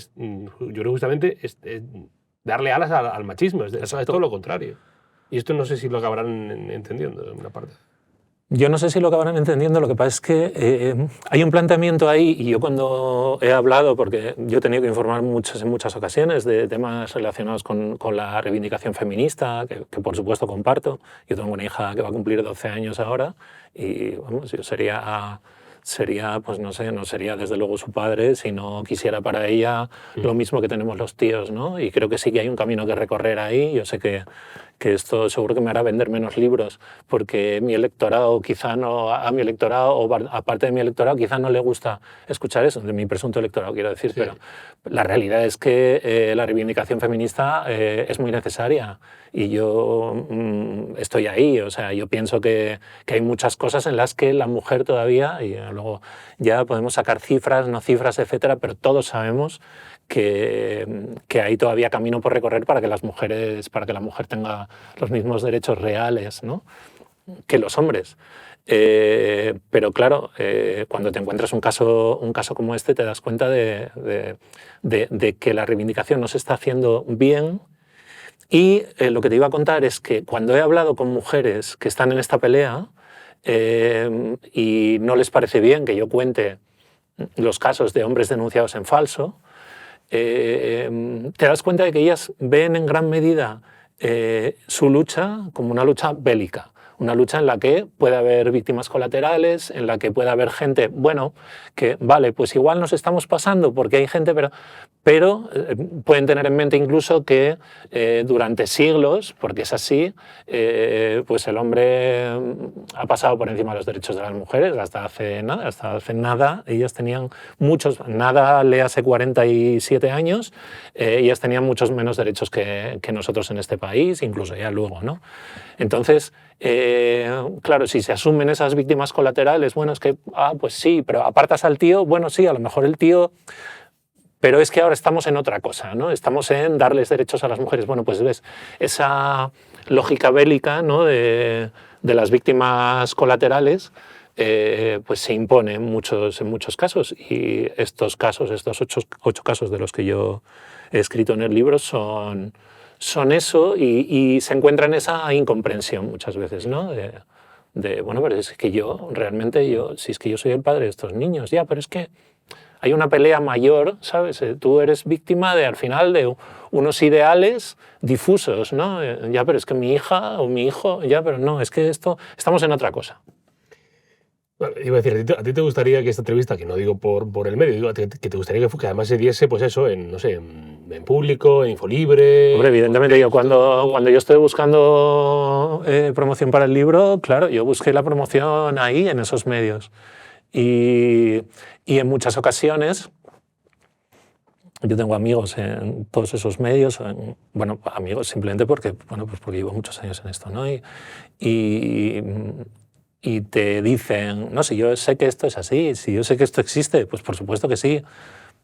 creo justamente es darle alas al machismo, es todo lo contrario. Y esto no sé si lo acabarán entendiendo en una parte. Yo no sé si lo acabarán entendiendo, lo que pasa es que hay un planteamiento ahí, y yo cuando he hablado, porque yo he tenido que informar en muchas ocasiones de temas relacionados con la reivindicación feminista, que por supuesto comparto. Yo tengo una hija que va a cumplir 12 años ahora y vamos, yo sería, pues no sé, no sería desde luego su padre si no quisiera para ella lo mismo que tenemos los tíos, ¿no? Y creo que sí que hay un camino que recorrer ahí. Yo sé que esto seguro que me hará vender menos libros, porque mi electorado quizá no, a mi electorado, o aparte de mi electorado, quizá no le gusta escuchar eso, de mi presunto electorado, quiero decir, sí. Pero la realidad es que la reivindicación feminista es muy necesaria y yo estoy ahí. O sea, yo pienso que hay muchas cosas en las que la mujer todavía, y luego ya podemos sacar cifras, no cifras, etcétera, pero todos sabemos que hay todavía camino por recorrer para que la mujer tenga los mismos derechos reales, ¿no?, que los hombres. Pero claro, cuando te encuentras un caso como este, te das cuenta de que la reivindicación no se está haciendo bien. Y lo que te iba a contar es que cuando he hablado con mujeres que están en esta pelea y no les parece bien que yo cuente los casos de hombres denunciados en falso, te das cuenta de que ellas ven en gran medida su lucha como una lucha bélica, una lucha en la que puede haber víctimas colaterales, en la que puede haber gente, bueno, que vale, pues igual nos estamos pasando porque hay gente, pero pueden tener en mente incluso que durante siglos, porque es así, pues el hombre ha pasado por encima de los derechos de las mujeres hasta hace nada. Ellas tenían nada, léase 47 años, ellas tenían muchos menos derechos que nosotros en este país, incluso ya luego, ¿no? Entonces, claro, si se asumen esas víctimas colaterales, bueno, es que, pues sí, pero apartas al tío, bueno, sí, a lo mejor el tío, pero es que ahora estamos en otra cosa, ¿no? Estamos en darles derechos a las mujeres. Bueno, pues ves, esa lógica bélica, ¿no?, de las víctimas colaterales, pues se impone en muchos casos. Y estos 8 casos de los que yo he escrito en el libro son eso y se encuentra en esa incomprensión muchas veces, ¿no? Bueno, pero es que si es que yo soy el padre de estos niños, ya, pero es que hay una pelea mayor, ¿sabes? Tú eres víctima al final de unos ideales difusos, ¿no? Ya, pero es que mi hija o mi hijo, ya, pero no, es que estamos en otra cosa. Bueno, iba a decir, ¿a ti te gustaría que esta entrevista, que no digo por el medio, digo que te gustaría que además se diese, pues eso, no sé, en público, en Infolibre? Hombre, evidentemente, yo cuando yo estoy buscando promoción para el libro, claro, yo busqué la promoción ahí, en esos medios. Y en muchas ocasiones, yo tengo amigos en todos esos medios, bueno, amigos simplemente porque llevo muchos años en esto, ¿no? Y te dicen, no, si yo sé que esto es así, si yo sé que esto existe, pues por supuesto que sí,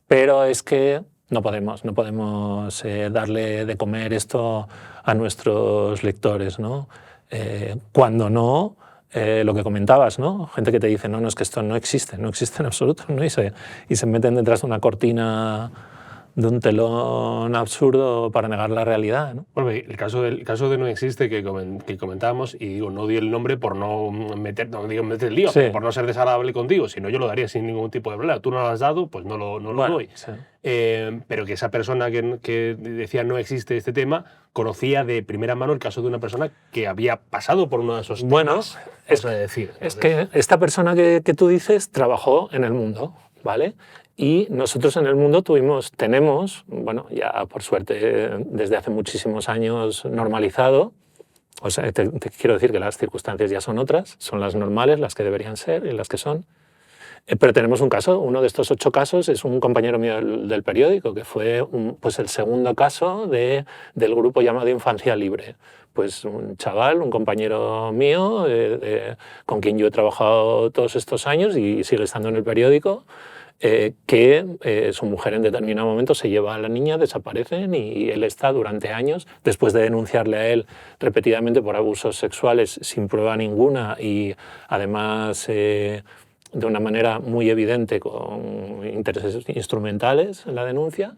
pero es que no podemos darle de comer esto a nuestros lectores, ¿no? Cuando no, lo que comentabas, ¿no? Gente que te dice, no, es que esto no existe en absoluto, ¿no? Y se meten detrás de una cortina, de un telón absurdo para negar la realidad, ¿no? Bueno, el caso de No Existe que comentábamos, y digo, no di el nombre por no meter el lío, Sí. por no ser desagradable contigo, si no yo lo daría sin ningún tipo de problema. Tú no lo has dado, pues no lo doy. Sí. Pero que esa persona que decía no existe este tema, conocía de primera mano el caso de una persona que había pasado por uno de esos temas. Bueno, es que esta persona que tú dices trabajó en El Mundo, ¿vale? Y nosotros en El Mundo tenemos, bueno, ya por suerte desde hace muchísimos años normalizado, o sea, te quiero decir que las circunstancias ya son otras, son las normales, las que deberían ser y las que son. Pero tenemos un caso, uno de estos 8 casos es un compañero mío del periódico, que fue pues el segundo caso del grupo llamado Infancia Libre. Pues un chaval, un compañero mío, con quien yo he trabajado todos estos años y sigue estando en el periódico, que su mujer en determinado momento se lleva a la niña, desaparecen y él está durante años, después de denunciarle a él repetidamente por abusos sexuales sin prueba ninguna y además de una manera muy evidente con intereses instrumentales en la denuncia,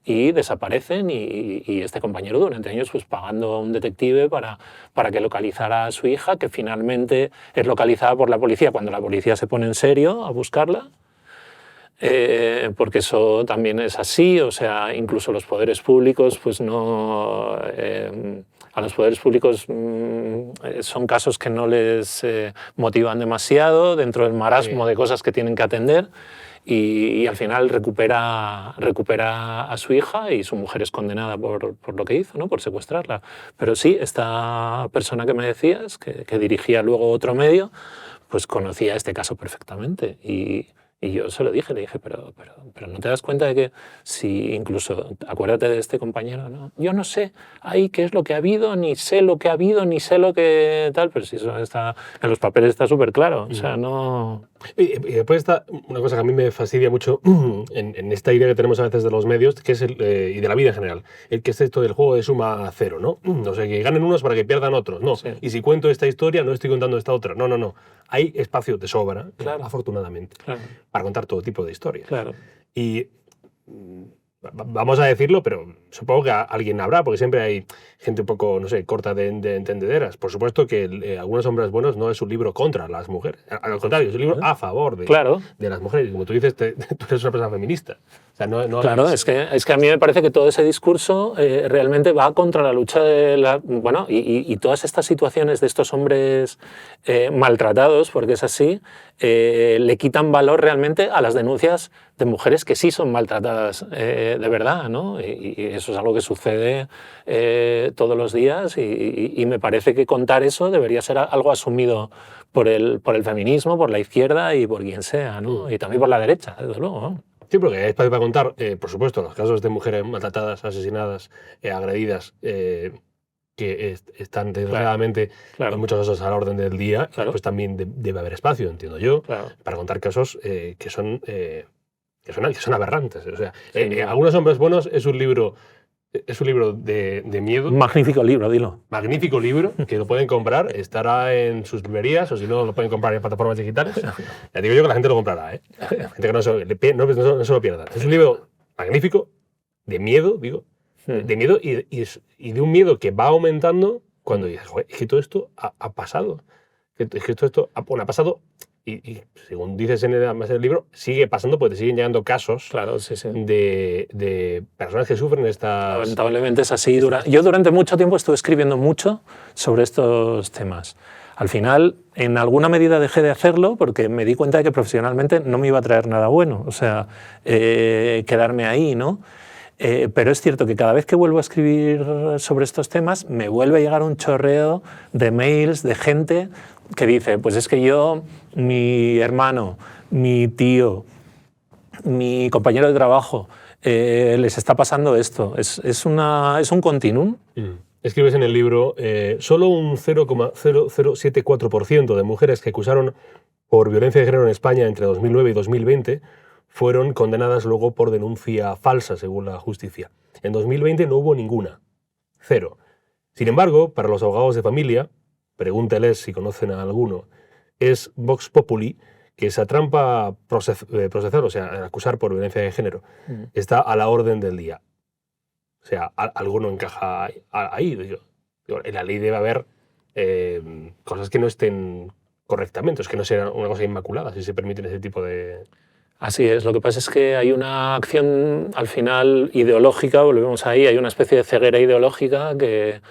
y desaparecen y este compañero durante años pues pagando a un detective para que localizara a su hija, que finalmente es localizada por la policía cuando la policía se pone en serio a buscarla. Porque eso también es así, o sea, incluso los poderes públicos, pues no, a los poderes públicos son casos que no les motivan demasiado dentro del marasmo de cosas que tienen que atender y al final recupera a su hija y su mujer es condenada por lo que hizo, ¿no? Por secuestrarla. Pero sí, esta persona que me decías, que dirigía luego otro medio, pues conocía este caso perfectamente y yo se lo dije, le dije, pero ¿no te das cuenta de que si incluso, acuérdate de este compañero, ¿no? Yo no sé ahí qué es lo que ha habido, ni sé lo que ha habido, ni sé lo que tal, pero si eso está, en los papeles está súper claro, o sea, no... Y después está una cosa que a mí me fastidia mucho en esta idea que tenemos a veces de los medios, que es y de la vida en general, el que es esto del juego de suma cero, ¿no? O sea, que ganen unos para que pierdan otros, no. Sí. Y si cuento esta historia, no estoy contando esta otra, no. Hay espacio de sobra, claro, afortunadamente, claro, para contar todo tipo de historias. Claro. Y vamos a decirlo, pero supongo que alguien habrá, porque siempre hay gente un poco, no sé, corta de entendederas. Por supuesto que Algunos hombres buenos no es un libro contra las mujeres. Al contrario, es un libro a favor de las mujeres. Y como tú dices, tú eres una persona feminista. O sea, no claro, es que a mí me parece que todo ese discurso realmente va contra la lucha de la... Bueno, y todas estas situaciones de estos hombres maltratados, porque es así, le quitan valor realmente a las denuncias de mujeres que sí son maltratadas de verdad, ¿no? Y eso es algo que sucede todos los días y me parece que contar eso debería ser algo asumido por el feminismo, por la izquierda y por quien sea, ¿no? Y también por la derecha, desde luego, ¿no? Sí, porque hay espacio para contar, por supuesto, los casos de mujeres maltratadas, asesinadas, agredidas, que están desgraciadamente en muchos casos a la orden del día. Claro. Pues también debe haber espacio, entiendo yo, para contar casos que son aberrantes. O sea, Algunos hombres buenos es un libro de miedo. Magnífico libro, dilo. Magnífico libro, que lo pueden comprar, estará en sus librerías, o si no, lo pueden comprar en plataformas digitales. Ya digo yo que la gente lo comprará, ¿eh? La gente que no se lo pierda. Es un libro magnífico, de miedo, digo, de miedo y de un miedo que va aumentando cuando dices, joder, es que todo esto ha pasado. Es que todo esto ha pasado y según dices en el libro, sigue pasando porque te siguen llegando casos Claro, sí. de personas que sufren estas... Lamentablemente es así. Yo durante mucho tiempo estuve escribiendo mucho sobre estos temas. Al final, en alguna medida dejé de hacerlo porque me di cuenta de que profesionalmente no me iba a traer nada bueno. O sea, quedarme ahí, ¿no? Pero es cierto que cada vez que vuelvo a escribir sobre estos temas me vuelve a llegar un chorreo de mails de gente que dice, pues es que yo, mi hermano, mi tío, mi compañero de trabajo, les está pasando esto. Es un continuum. Escribes en el libro, solo un 0,0074% de mujeres que acusaron por violencia de género en España entre 2009 y 2020 fueron condenadas luego por denuncia falsa, según la justicia. En 2020 no hubo ninguna. 0. Sin embargo, para los abogados de familia, pregúnteles si conocen a alguno, es Vox Populi que esa trampa procesal, o sea, acusar por violencia de género, está a la orden del día. O sea, algo no encaja ahí. Digo, en la ley debe haber cosas que no estén correctamente, es que no sea una cosa inmaculada si se permiten ese tipo de... Así es, lo que pasa es que hay una acción al final ideológica, volvemos ahí, hay una especie de ceguera ideológica que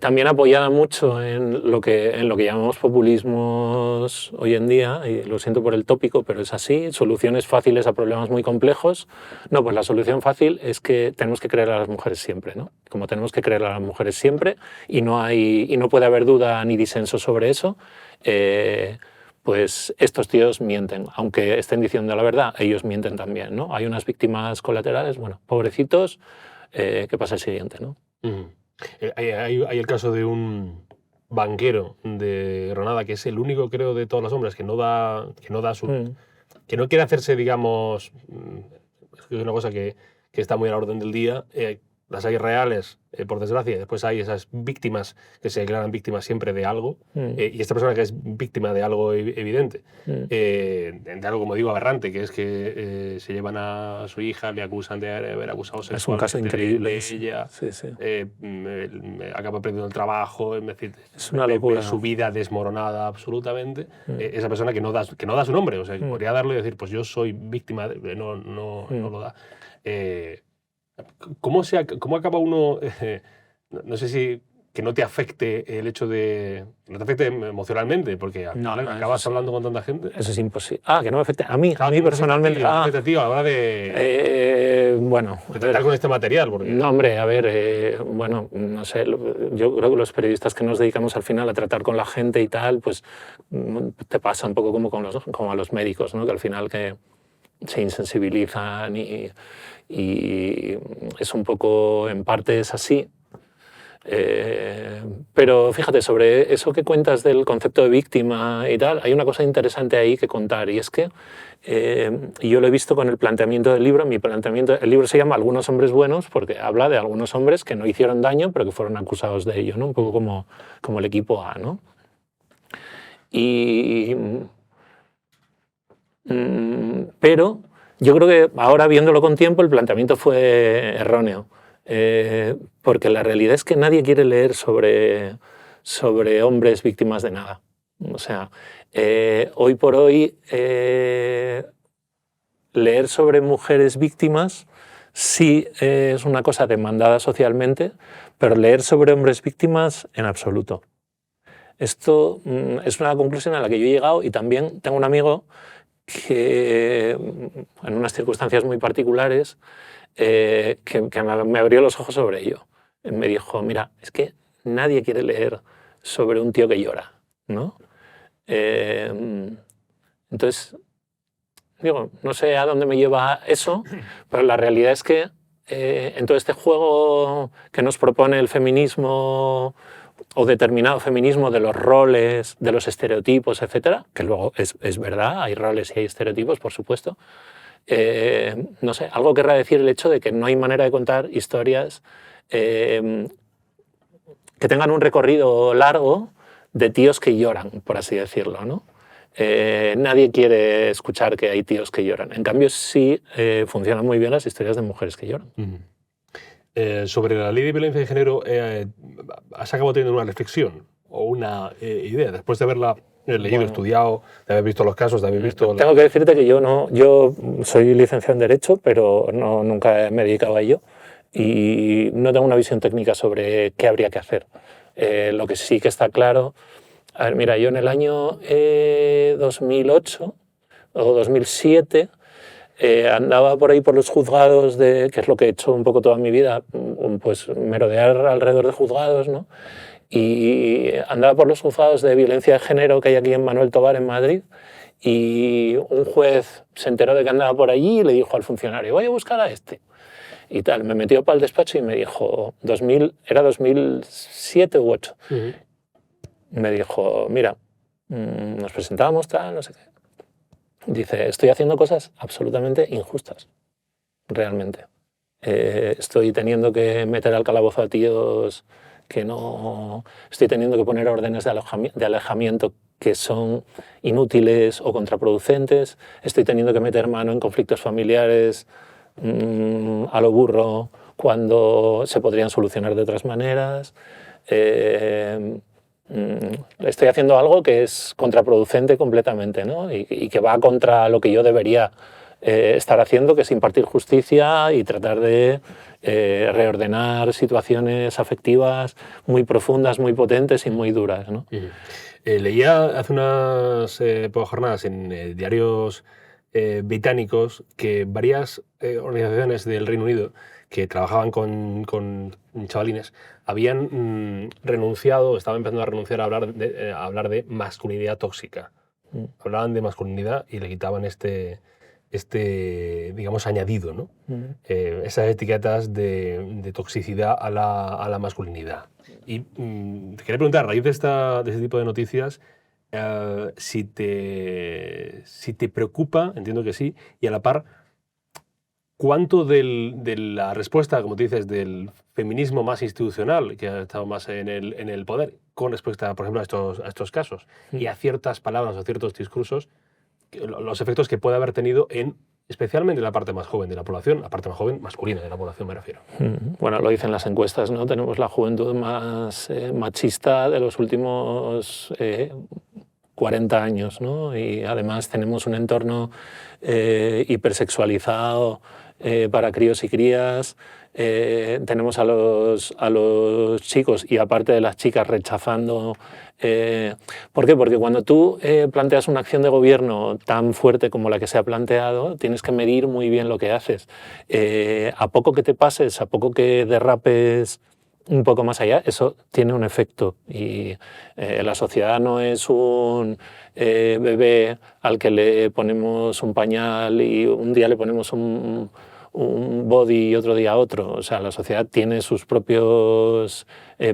también apoyada mucho en lo que llamamos populismos hoy en día, y lo siento por el tópico, pero es así, soluciones fáciles a problemas muy complejos. No, pues la solución fácil es que tenemos que creer a las mujeres siempre, ¿no? Como tenemos que creer a las mujeres siempre y no puede haber duda ni disenso sobre eso, pues estos tíos mienten, aunque estén diciendo la verdad, ellos mienten también, ¿no? Hay unas víctimas colaterales, bueno, pobrecitos, ¿qué pasa el siguiente, no? Hay el caso de un banquero de Granada que es el único, creo, de todos los hombres que no da su... que no quiere hacerse, digamos... Es una cosa que está muy a la orden del día. Las hay reales, por desgracia, y después hay esas víctimas que se declaran víctimas siempre de algo, y esta persona que es víctima de algo evidente, de algo, como digo, aberrante, que es que se llevan a su hija, le acusan de haber abusado sexualmente. Es un caso increíble. De ella, acaba perdiendo el trabajo, es decir, es una locura. Su vida desmoronada absolutamente. Esa persona que no da su nombre, o sea, que podría darlo y decir, pues yo soy víctima, no lo da. ¿Cómo acaba uno? No sé si que no te afecte el hecho de... No te afecte emocionalmente, porque acabas hablando con tanta gente. Eso es imposible. Que no me afecte a mí personalmente. A ti a la hora de... bueno... De tratar con este material. Porque... No, hombre, a ver, bueno, no sé, yo creo que los periodistas que nos dedicamos al final a tratar con la gente y tal, pues te pasa un poco como a los médicos, ¿no? Que al final que se insensibilizan y es un poco, en parte es así. Pero fíjate, sobre eso que cuentas del concepto de víctima y tal, hay una cosa interesante ahí que contar, y es que yo lo he visto con el planteamiento del libro. El libro se llama Algunos hombres buenos porque habla de algunos hombres que no hicieron daño pero que fueron acusados de ello, ¿no? Un poco como el equipo A, ¿no? Pero yo creo que ahora, viéndolo con tiempo, el planteamiento fue erróneo. Porque la realidad es que nadie quiere leer sobre hombres víctimas de nada. O sea, hoy por hoy, leer sobre mujeres víctimas sí es una cosa demandada socialmente, pero leer sobre hombres víctimas en absoluto. Esto es una conclusión a la que yo he llegado, y también tengo un amigo que, en unas circunstancias muy particulares, que me abrió los ojos sobre ello. Me dijo, mira, es que nadie quiere leer sobre un tío que llora, ¿no? Entonces, digo, no sé a dónde me lleva eso, pero la realidad es que en todo este juego que nos propone el feminismo o determinado feminismo de los roles, de los estereotipos, etcétera, que luego es verdad, hay roles y hay estereotipos, por supuesto. No sé, algo querrá decir el hecho de que no hay manera de contar historias que tengan un recorrido largo de tíos que lloran, por así decirlo, ¿no? nadie quiere escuchar que hay tíos que lloran. En cambio, sí funcionan muy bien las historias de mujeres que lloran. Sobre la ley de violencia de género, ¿has acabado teniendo una reflexión o una idea después de haberla leído, estudiado, de haber visto los casos, de haber visto... Tengo que decirte que yo soy licenciado en Derecho, pero nunca me he dedicado a ello y no tengo una visión técnica sobre qué habría que hacer. Lo que sí que está claro... A ver, mira, yo en el año 2008 o 2007 andaba por ahí por los juzgados, que es lo que he hecho un poco toda mi vida, pues merodear alrededor de juzgados, ¿no? Y andaba por los juzgados de violencia de género que hay aquí en Manuel Tobar, en Madrid, y un juez se enteró de que andaba por allí y le dijo al funcionario, voy a buscar a este. Y tal, me metió para el despacho y me dijo, era 2007 u 2008, me dijo, mira, nos presentamos, tal, no sé qué. Dice, estoy haciendo cosas absolutamente injustas, realmente. Estoy teniendo que meter al calabozo a tíos que no... Estoy teniendo que poner órdenes de alejamiento que son inútiles o contraproducentes. Estoy teniendo que meter mano en conflictos familiares a lo burro cuando se podrían solucionar de otras maneras. Estoy haciendo algo que es contraproducente completamente, ¿no? y que va contra lo que yo debería estar haciendo, que es impartir justicia y tratar de reordenar situaciones afectivas muy profundas, muy potentes y muy duras, ¿no? Leía hace unas pocas jornadas en diarios británicos que varias organizaciones del Reino Unido que trabajaban con chavalines habían renunciado, estaban empezando a renunciar a hablar de masculinidad tóxica. Hablaban de masculinidad y le quitaban este digamos, añadido, ¿no? Esas etiquetas de toxicidad a la masculinidad. Y te quería preguntar, a raíz de este tipo de noticias, si te preocupa, entiendo que sí, y a la par, ¿cuánto de la respuesta, como tú dices, del feminismo más institucional, que ha estado más en el poder, con respecto, por ejemplo, a estos casos, y a ciertas palabras o ciertos discursos, los efectos que puede haber tenido especialmente en la parte más joven de la población, la parte más joven masculina de la población, me refiero? Bueno, lo dicen las encuestas, ¿no? Tenemos la juventud más machista de los últimos 40 años, ¿no? Y además tenemos un entorno hipersexualizado para críos y crías. Tenemos a los chicos y aparte de las chicas rechazando. ¿Por qué? Porque cuando tú planteas una acción de gobierno tan fuerte como la que se ha planteado, tienes que medir muy bien lo que haces. A poco que te pases, a poco que derrapes un poco más allá, eso tiene un efecto. Y la sociedad no es un bebé al que le ponemos un pañal y un día le ponemos un body y otro día otro. O sea, la sociedad tiene sus propios...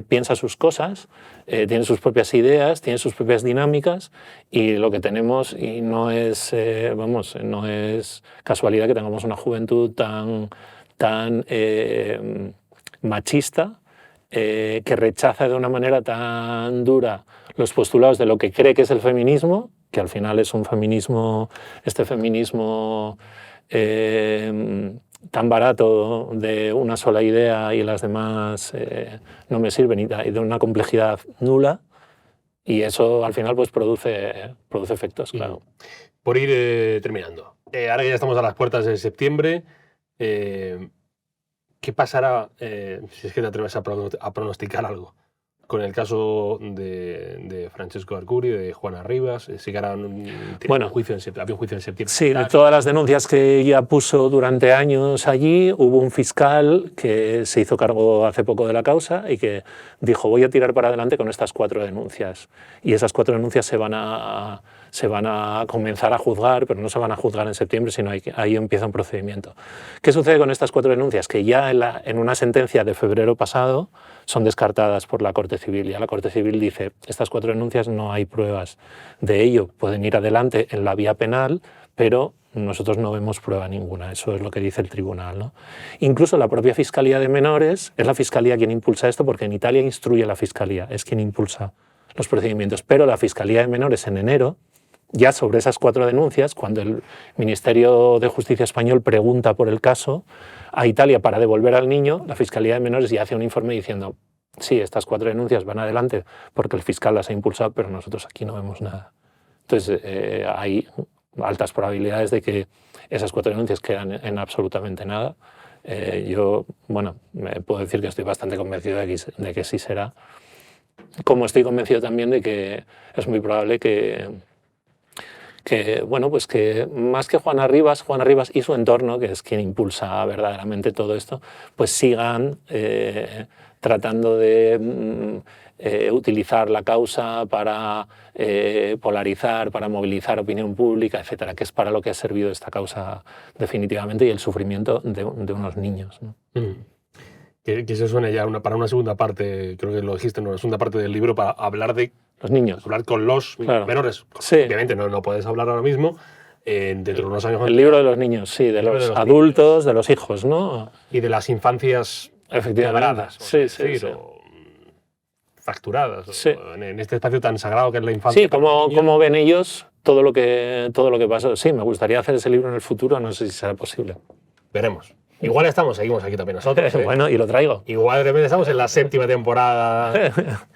piensa sus cosas, tiene sus propias ideas, tiene sus propias dinámicas y lo que tenemos, y no es, no es casualidad que tengamos una juventud tan machista, que rechaza de una manera tan dura los postulados de lo que cree que es el feminismo, que al final es un feminismo, este feminismo tan barato de una sola idea y las demás no me sirven, y de una complejidad nula, y eso al final pues produce efectos, claro. Por ir terminando, ahora que ya estamos a las puertas de septiembre, ¿qué pasará, si es que te atreves a pronosticar algo, con el caso de Francesco Arcuri, de Juana Rivas? Sí que había un juicio en septiembre. Sí, de todas las denuncias que ella puso durante años allí, hubo un fiscal que se hizo cargo hace poco de la causa y que dijo, voy a tirar para adelante con estas 4 denuncias. Y esas 4 denuncias se van a comenzar a juzgar, pero no se van a juzgar en septiembre, sino ahí empieza un procedimiento. ¿Qué sucede con estas 4 denuncias? Que ya en una sentencia de febrero pasado son descartadas por la Corte Civil. Ya la Corte Civil dice, estas 4 denuncias no hay pruebas de ello, pueden ir adelante en la vía penal, pero nosotros no vemos prueba ninguna. Eso es lo que dice el tribunal, ¿no? Incluso la propia Fiscalía de Menores es la Fiscalía quien impulsa esto, porque en Italia instruye la Fiscalía, es quien impulsa los procedimientos. Pero la Fiscalía de Menores en enero ya sobre esas 4 denuncias, cuando el Ministerio de Justicia español pregunta por el caso a Italia para devolver al niño, la Fiscalía de Menores ya hace un informe diciendo sí, estas 4 denuncias van adelante porque el fiscal las ha impulsado, pero nosotros aquí no vemos nada. Entonces, hay altas probabilidades de que esas 4 denuncias quedan en absolutamente nada. Yo, bueno, me puedo decir que estoy bastante convencido de que sí será. Como estoy convencido también de que es muy probable que bueno, pues que más que Juana Rivas y su entorno, que es quien impulsa verdaderamente todo esto, pues sigan tratando de utilizar la causa para polarizar, para movilizar opinión pública, etcétera, que es para lo que ha servido esta causa definitivamente, y el sufrimiento de unos niños, ¿no? Que se suene ya para una segunda parte, creo que lo dijiste, ¿no? Una segunda parte del libro para hablar de los niños. Hablar con los menores. Sí. Obviamente no puedes hablar ahora mismo, dentro de unos años. El libro de los niños, sí, de los adultos, de los hijos, ¿no? Y de las infancias quebradas, sí, fracturadas, sí. En este espacio tan sagrado que es la infancia. Sí, como ven ellos todo lo que pasó. Sí, me gustaría hacer ese libro en el futuro, no sé si será posible. Veremos. Igual seguimos aquí también nosotros. Bueno, y lo traigo. Igual de repente estamos en la 7ª temporada,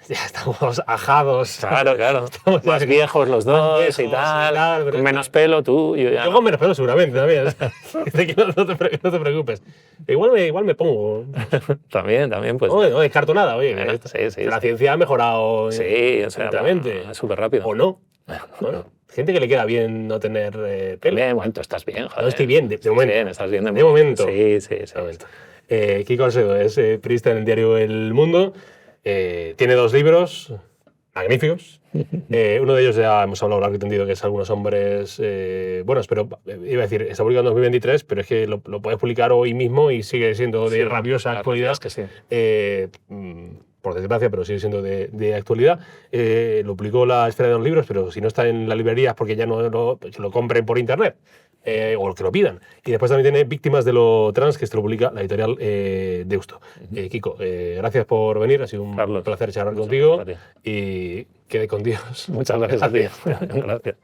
ya estamos ajados. Claro. Estamos más viejos los dos y tal, con menos pelo tú. Yo con menos pelo seguramente también. No te preocupes. Igual me pongo. También, pues. No descarto nada, oye. Bueno, sí, la ciencia ha mejorado. Sí, o sea, súper rápido. O no. Bueno, gente que le queda bien no tener pelo. Bien, bueno, tú estás bien, joder. No estoy bien, de momento. Bien, estás bien de momento. Sí. Quico Alcedo es periodista en el diario El Mundo. Tiene 2 libros magníficos. Uno de ellos ya hemos hablado largo y tendido, que es Algunos hombres buenos, pero iba a decir, está publicado en 2023, pero es que lo puedes publicar hoy mismo y sigue siendo de rabiosa actualidad. Es que sí. Por desgracia, pero sigue siendo de actualidad. Lo publicó La Esfera de los Libros, pero si no está en la librería es porque ya que lo compren por internet, o que lo pidan. Y después también tiene Víctimas de lo Trans, que lo publica la editorial Deusto. Quico, gracias por venir, ha sido un placer charlar contigo y quede con Dios. Muchas gracias a ti. Gracias.